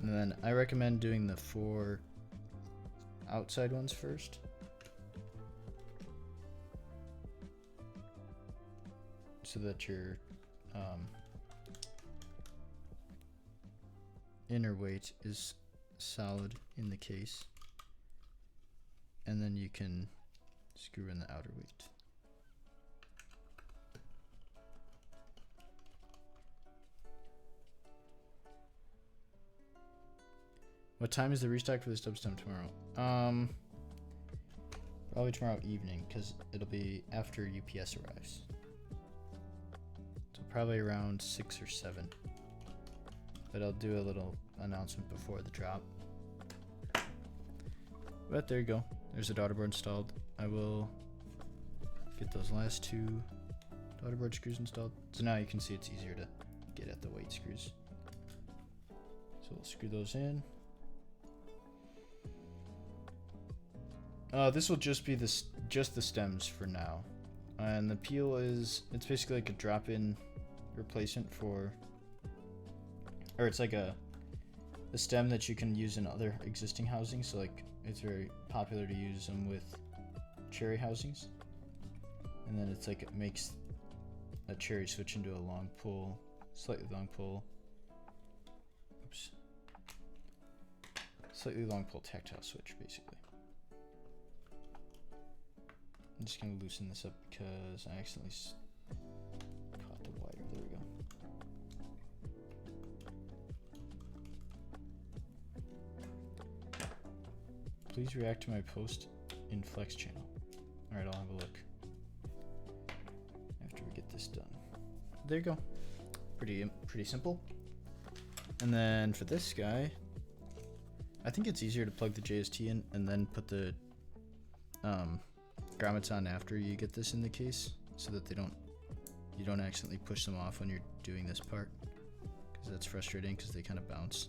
A: And then I recommend doing the 4 outside ones first. So that your inner weight is solid in the case, and then you can screw in the outer weight. What time is the restock for the stub stem tomorrow? Probably tomorrow evening, because it'll be after UPS arrives. So probably around 6 or 7. But I'll do a little announcement before the drop. But there you go. There's the daughterboard installed. I will get those last 2 daughterboard screws installed. So now you can see it's easier to get at the weight screws. So we'll screw those in. This will just be just the stems for now. And the peel it's basically like a drop-in replacement for, or it's like a stem that you can use in other existing housings. So like it's very popular to use them with cherry housings. And then it's like it makes a cherry switch into a long pull slightly long pull. Oops. Slightly long pull tactile switch, basically. I'm just gonna loosen this up because I accidentally caught the wire. There we go. Please react to my post in Flex channel. Alright, I'll have a look after we get this done. There you go. Pretty simple. And then for this guy, I think it's easier to plug the JST in and then put the grommets on after you get this in the case, so that you don't accidentally push them off when you're doing this part, because that's frustrating because they kind of bounce.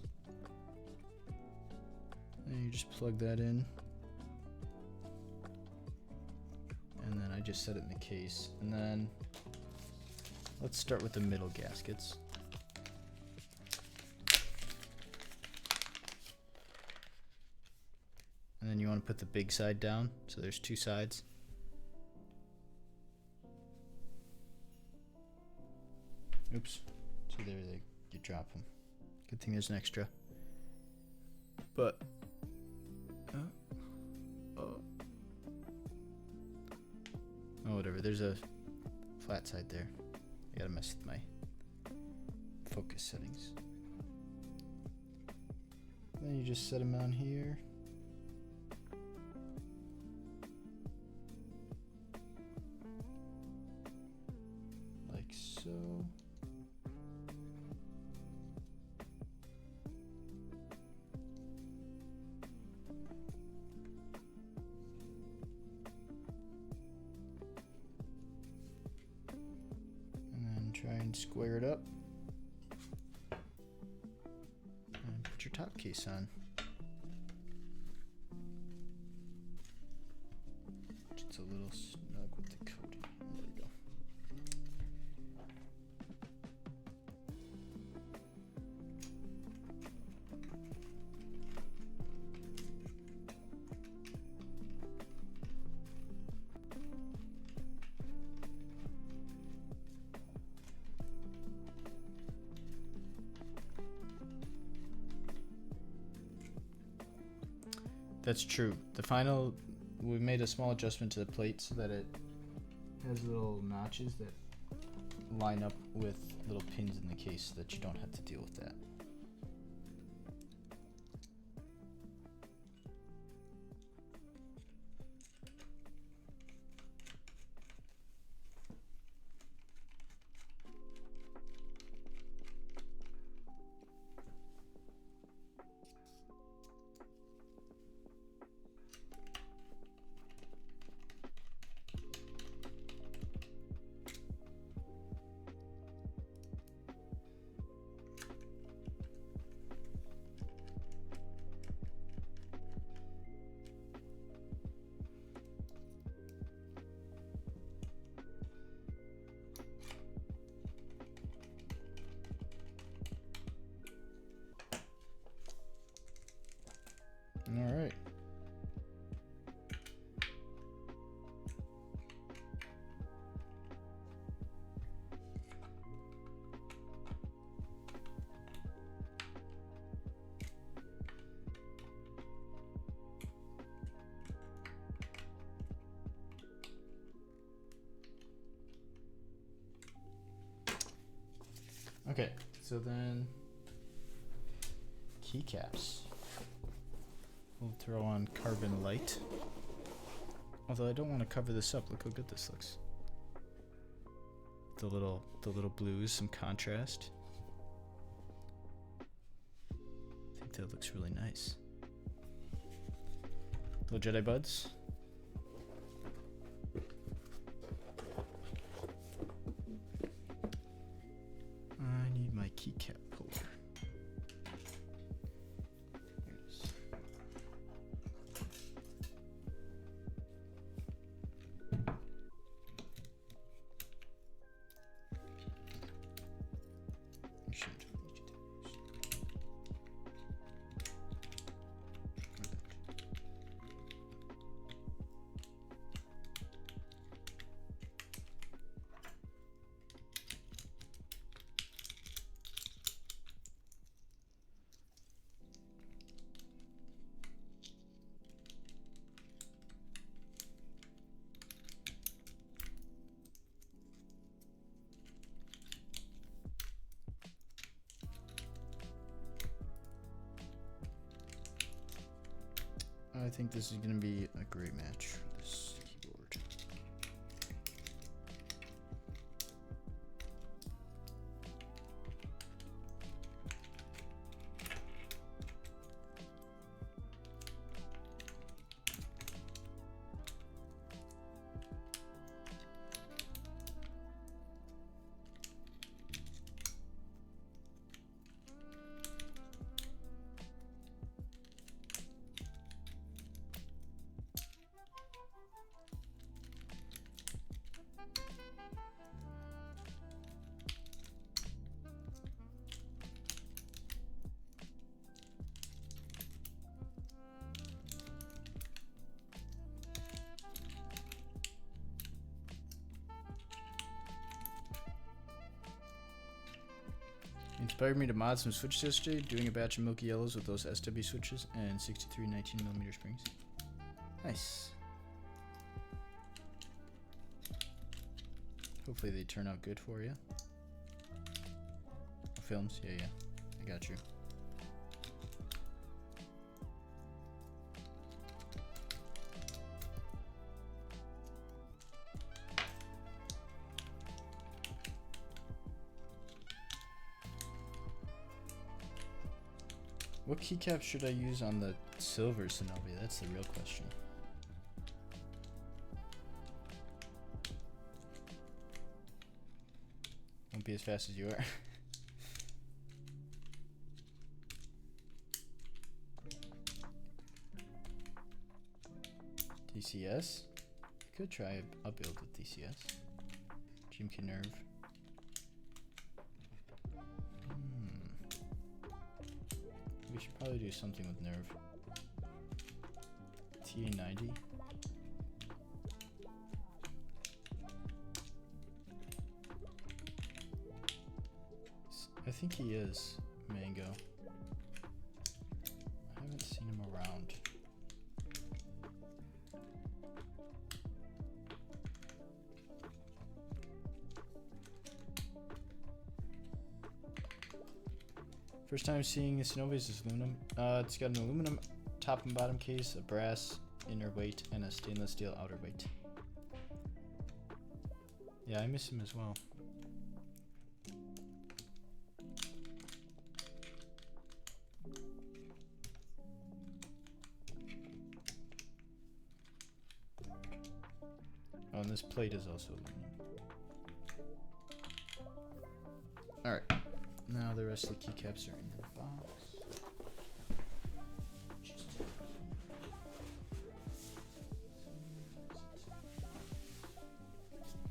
A: And you just plug that in, and then I just set it in the case. And then let's start with the middle gaskets. And then you want to put the big side down, so there's two sides. Oops. So there you drop them. Good thing there's an extra. But oh, whatever. There's a flat side there. I gotta mess with my focus settings. Then you just set them on here. Like so. Try and square it up. And put your top case on. It's a little snug with the coating. There we go. That's true. The final, we made a small adjustment to the plate so that it has little notches that line up with little pins in the case so that you don't have to deal with that. All right. Okay, so then keycaps. We'll throw on carbon light. Although I don't want to cover this up. Look how good this looks. The little blues, some contrast. I think that looks really nice. Little Jedi buds. I need my keycap puller. Here it is. Shouldn't need you to use. I think this is going to be a great match for this keyboard. Inspired me to mod some switches yesterday, doing a batch of milky yellows with those SW switches and 63 19mm springs. Nice. Hopefully they turn out good for you. Films? Yeah, I got you. What keycap should I use on the silver Synovia? That's the real question. Won't be as fast as you are. DCS? I could try a build with DCS. GMK Nerve. We should probably do something with Nerve. TA90. I think he is Mango. I haven't seen him around. First time seeing Synovia's is aluminum. It's got an aluminum top and bottom case, a brass inner weight, and a stainless steel outer weight. Yeah, I miss him as well. Oh, and this plate is also aluminum. Alright. Now the rest of the keycaps are in the box.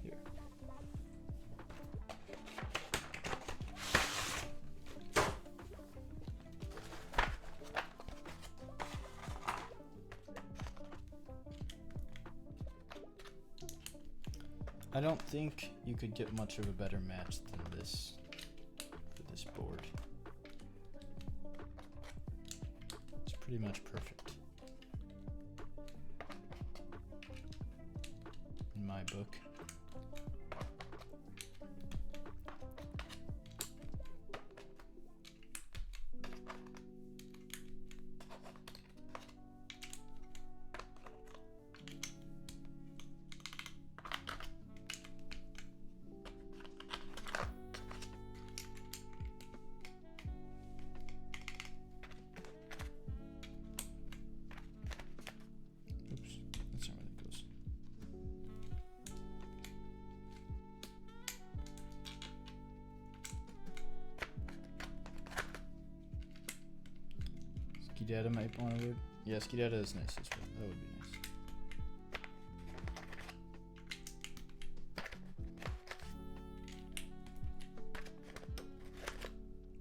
A: Here. I don't think you could get much of a better match than this. Board. It's pretty much perfect in my book. Skidata might want to work. Yeah, Skidata is nice as well. That would be nice.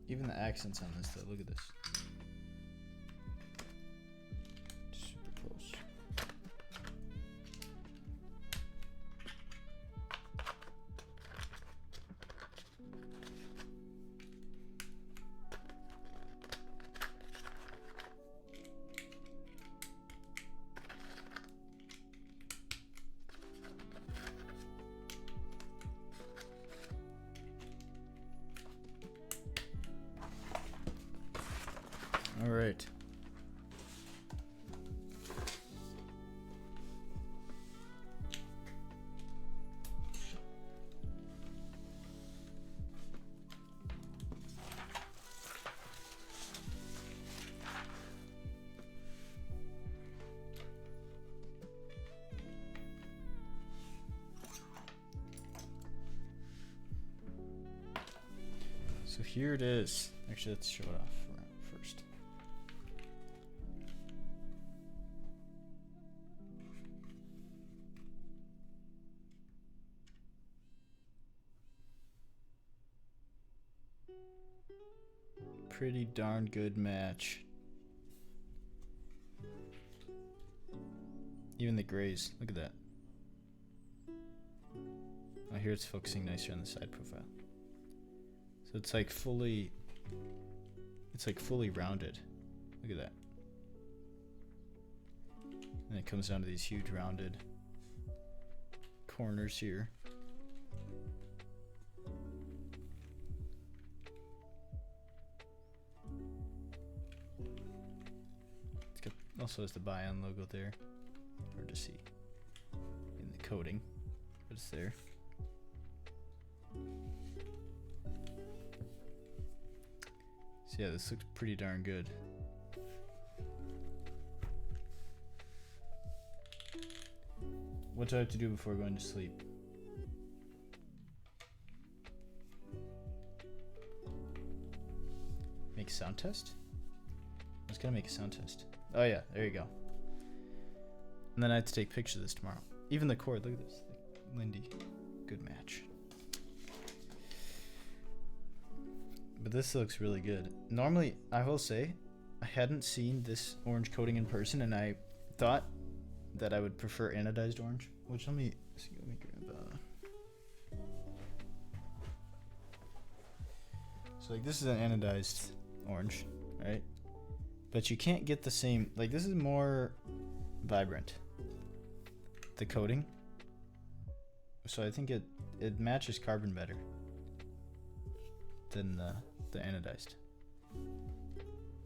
A: Even the accents on this though, look at this. Super close. All right. So here it is. Actually, let's show it off first. Pretty darn good match. Even the grays, look at that. Oh, here it's focusing nicer on the side profile. So it's like fully rounded. Look at that. And it comes down to these huge rounded corners here. It's got, also has the Bion logo there. Hard to see in the coating, but it's there. So yeah, this looks pretty darn good. What do I have to do before going to sleep? Make a sound test? I was gonna make a sound test. Oh yeah, there you go. And then I have to take pictures of this tomorrow. Even the cord, look at this. Lindy, good match. But this looks really good. Normally, I will say, I hadn't seen this orange coating in person, and I thought that I would prefer anodized orange. Which let me grab. So like this is an anodized orange, right? But you can't get the same. Like this is more vibrant. The coating. So I think it matches carbon better than the anodized.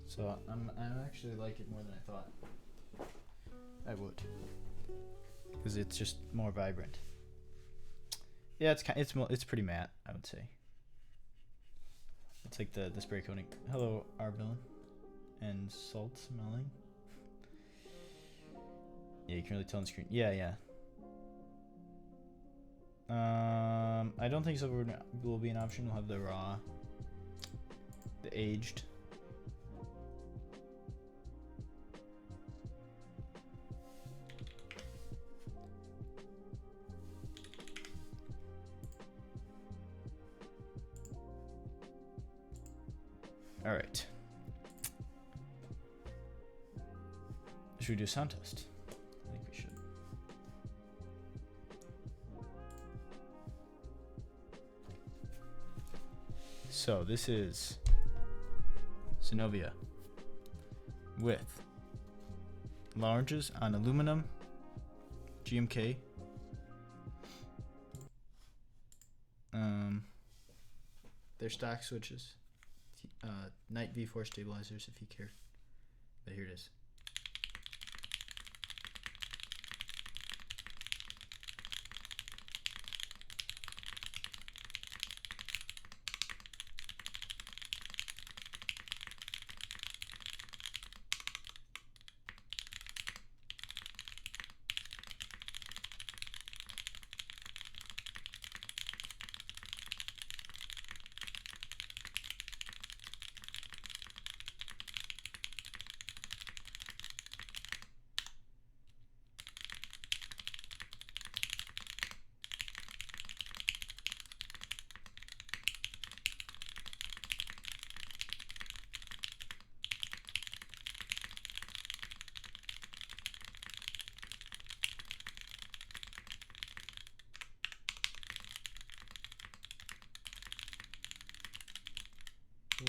A: So I actually like it more than I thought I would, because it's just more vibrant. Yeah, it's pretty matte, I would say. It's like the spray coating. Hello, Arbilin and salt smelling. Yeah, you can really tell on the screen. Yeah. I don't think silver will be an option. We'll have the raw, the aged. All right. Should we do a sound test? I think we should. So this is Synovia with larges on aluminum, GMK. They're stock switches. Night V4 stabilizers if you care. But here it is.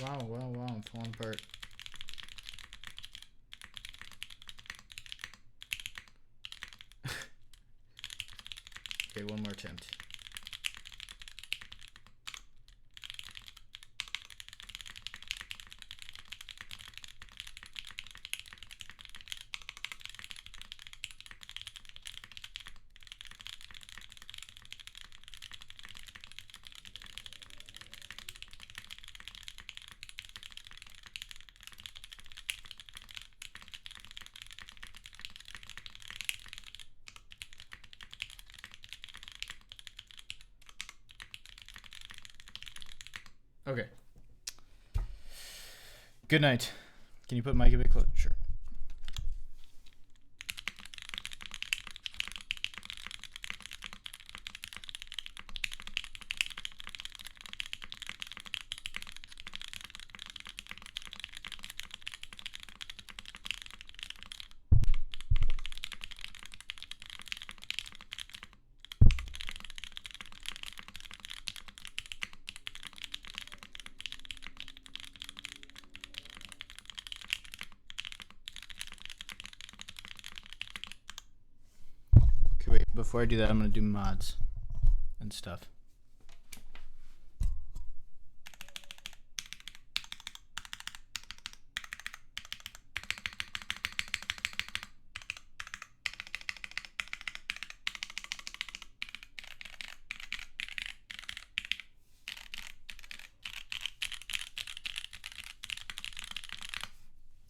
A: Wow, I'm falling apart. Okay, one more attempt. Okay, Good night. Can you put Mike a bit closer? Sure. Wait, before I do that, I'm going to do mods and stuff.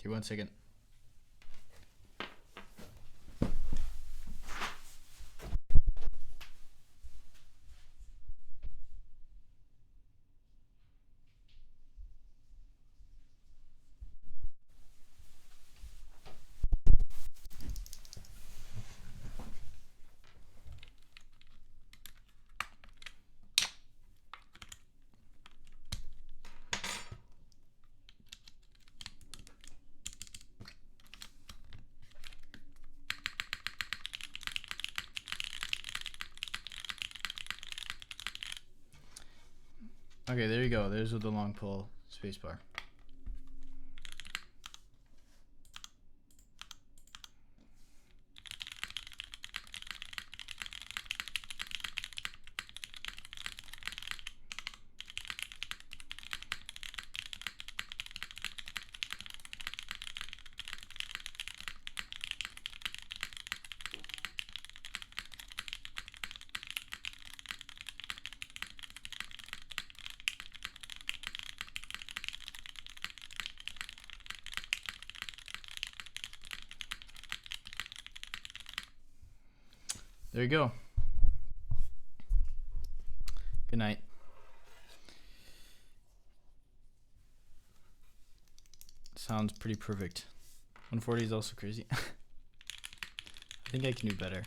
A: Okay, 1 second. Okay, there you go. There's with the long pull spacebar. There you go. Good night. Sounds pretty perfect. 140 is also crazy. I think I can do better.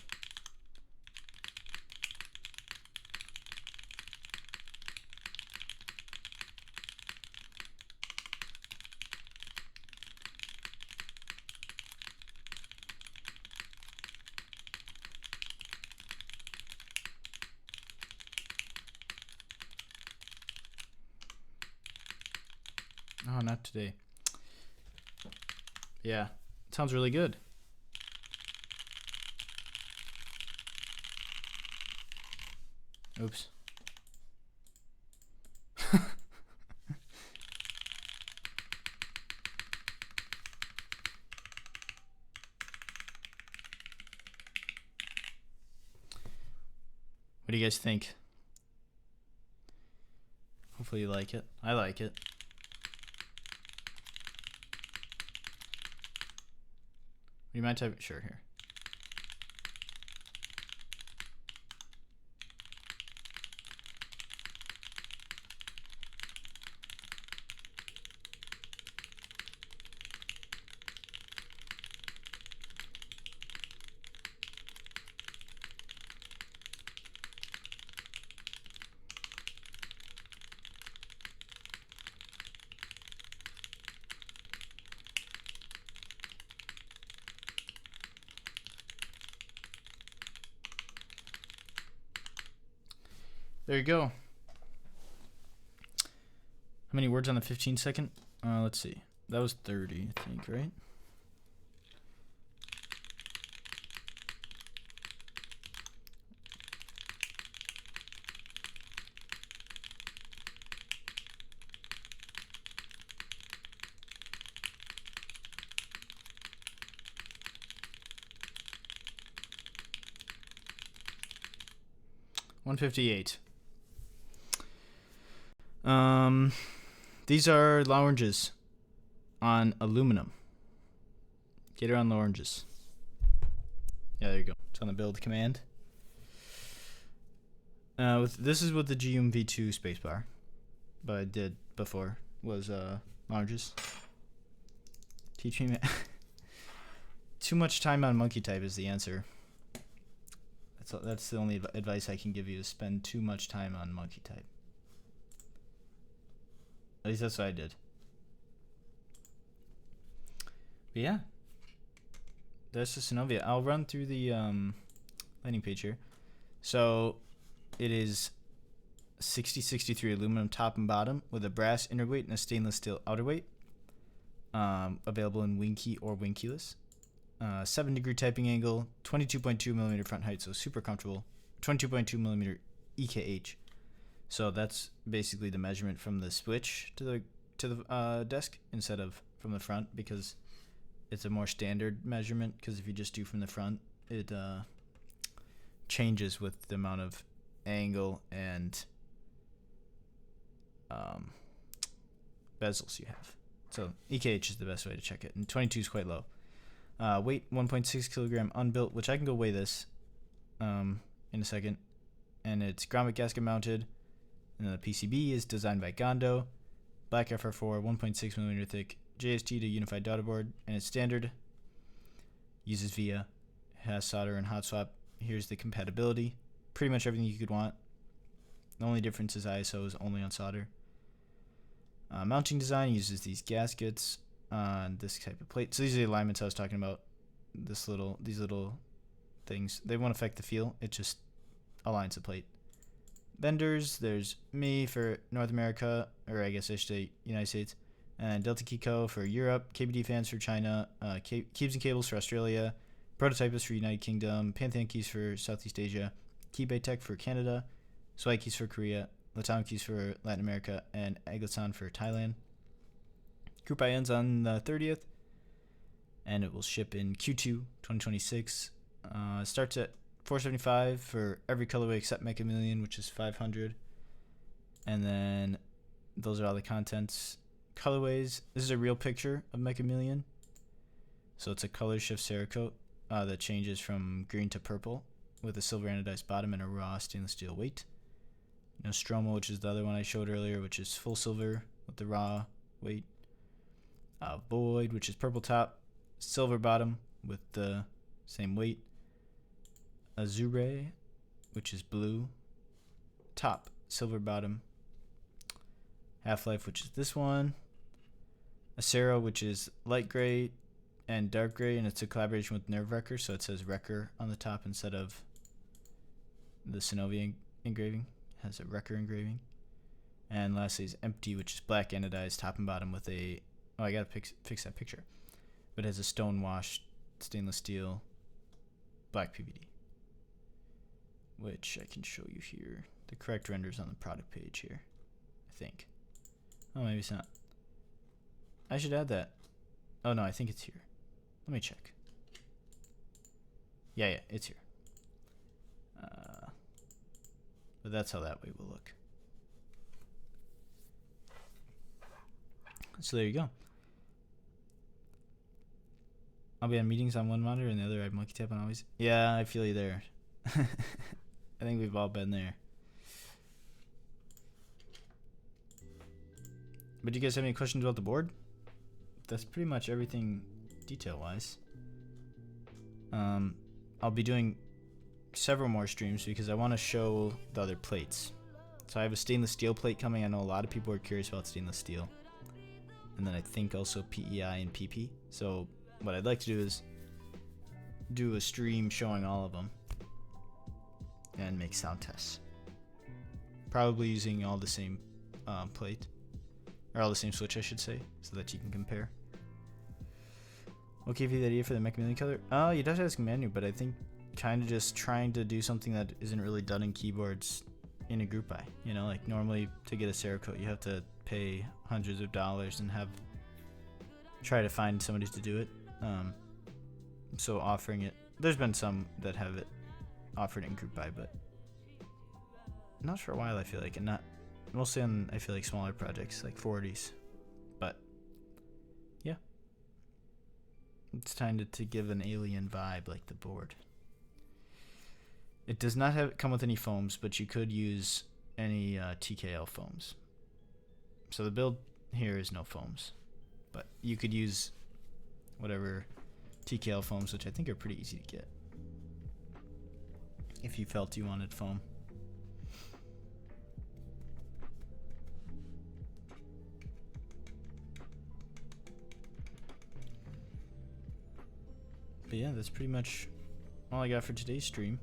A: Oh, not today. Yeah, it sounds really good. Oops. What do you guys think? Hopefully you like it. I like it. You might type it, sure, here. There you go. How many words on the 15-second? Let's see. That was 30, I think, right? $158. These are lounges on aluminum. Get her on lounges. Yeah, there you go. It's on the build command. This is with the GMV2 spacebar, but I did before was lounges. Teach me. Too much time on monkey type is the answer. That's the only advice I can give you, is spend too much time on monkey type. At least that's what I did. But yeah, there's the Synovia. I'll run through the landing page here. So it is 6063 aluminum top and bottom with a brass inner weight and a stainless steel outer weight. Available in wing key or wing keyless. 7-degree typing angle, 22.2 millimeter front height, so super comfortable. 22.2 millimeter EKH. So that's basically the measurement from the switch to the desk instead of from the front, because it's a more standard measurement. Because if you just do from the front, it changes with the amount of angle and bezels you have. So EKH is the best way to check it, and 22 is quite low. Weight 1.6 kilogram unbuilt, which I can go weigh this in a second, and it's grommet gasket mounted. And then the PCB is designed by Gondo, black FR4, 1.6 millimeter thick, JST to unified daughter board, and it's standard. Uses VIA, has solder and hot swap. Here's the compatibility, pretty much everything you could want. The only difference is ISO is only on solder. Mounting design uses these gaskets on this type of plate. So these are the alignments I was talking about. These little things, they won't affect the feel. It just aligns the plate. Vendors, there's me for North America, or I guess I should say United States, and Delta Keyco for Europe, KBD fans for China, Keys and Cables for Australia, Prototypist for United Kingdom, Pantheon Keys for Southeast Asia, Keybay Tech for Canada, Swag Keys for Korea, Latam Keys for Latin America, and Aglasan for Thailand. Group I ends on the 30th, and it will ship in Q2 2026. It starts at $475 for every colorway except Mecha Million, which is $500. And then those are all the contents. Colorways. This is a real picture of Mecha Million. So it's a color shift Cerakote that changes from green to purple with a silver anodized bottom and a raw stainless steel weight. Nostromo, which is the other one I showed earlier, which is full silver with the raw weight. Void, which is purple top, silver bottom with the same weight. Azure, which is blue top, silver bottom. Half-Life, which is this one. Acero, which is light gray and dark gray, and it's a collaboration with Nerve Wrecker, so it says Wrecker on the top instead of the Synovia engraving. It has a Wrecker engraving. And lastly is Empty, which is black anodized top and bottom with a... Oh, I gotta fix that picture. But it has a stone washed stainless steel black PVD, which I can show you here. The correct render's on the product page here, I think. Oh, maybe it's not. I should add that. Oh no, I think it's here. Let me check. Yeah, it's here. But that's how that way will look. So there you go. I'll be on meetings on one monitor and the other I monkey tap on always. Yeah, I feel you there. I think we've all been there. But do you guys have any questions about the board? That's pretty much everything detail-wise. I'll be doing several more streams because I want to show the other plates. So I have a stainless steel plate coming. I know a lot of people are curious about stainless steel. And then I think also PEI and PP. So what I'd like to do is do a stream showing all of them and make sound tests. Probably using all the same plate. Or all the same switch, I should say, so that you can compare. What gave you the idea for the Mecha Million color? You'd have to ask Manu, but I think kind of just trying to do something that isn't really done in keyboards in a group buy. You know, like normally to get a Cerakote, you have to pay hundreds of dollars and try to find somebody to do it. So offering it, there's been some that have it offered in group buy, but not for a while I feel like, and not mostly on, I feel like, smaller projects like 40s. But yeah, it's time to give an alien vibe like the board. It does not come with any foams, but you could use any TKL foams. So the build here is no foams, but you could use whatever TKL foams, which I think are pretty easy to get if you felt you wanted foam. But yeah, that's pretty much all I got for today's stream.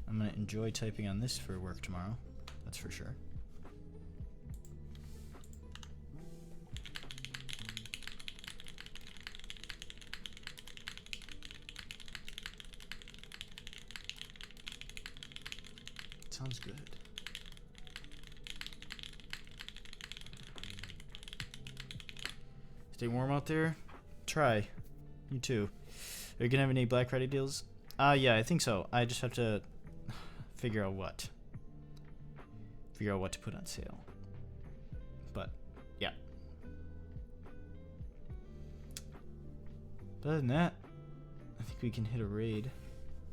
A: I'm gonna enjoy typing on this for work tomorrow, that's for sure. Sounds good. Stay warm out there. Try. You too. Are you gonna have any Black Friday deals? Yeah, I think so. I just have to figure out what. Figure out what to put on sale. But yeah. But other than that, I think we can hit a raid.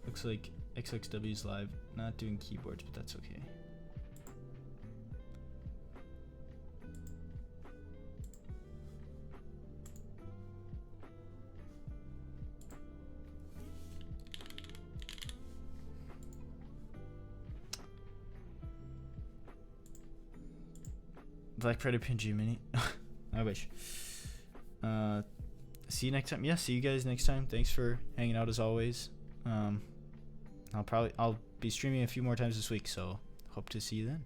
A: Looks like XXW's live. Not doing keyboards, but that's okay. Black Friday PNG Mini. I wish. See you next time. Yeah, see you guys next time. Thanks for hanging out as always. I'll be streaming a few more times this week, so hope to see you then.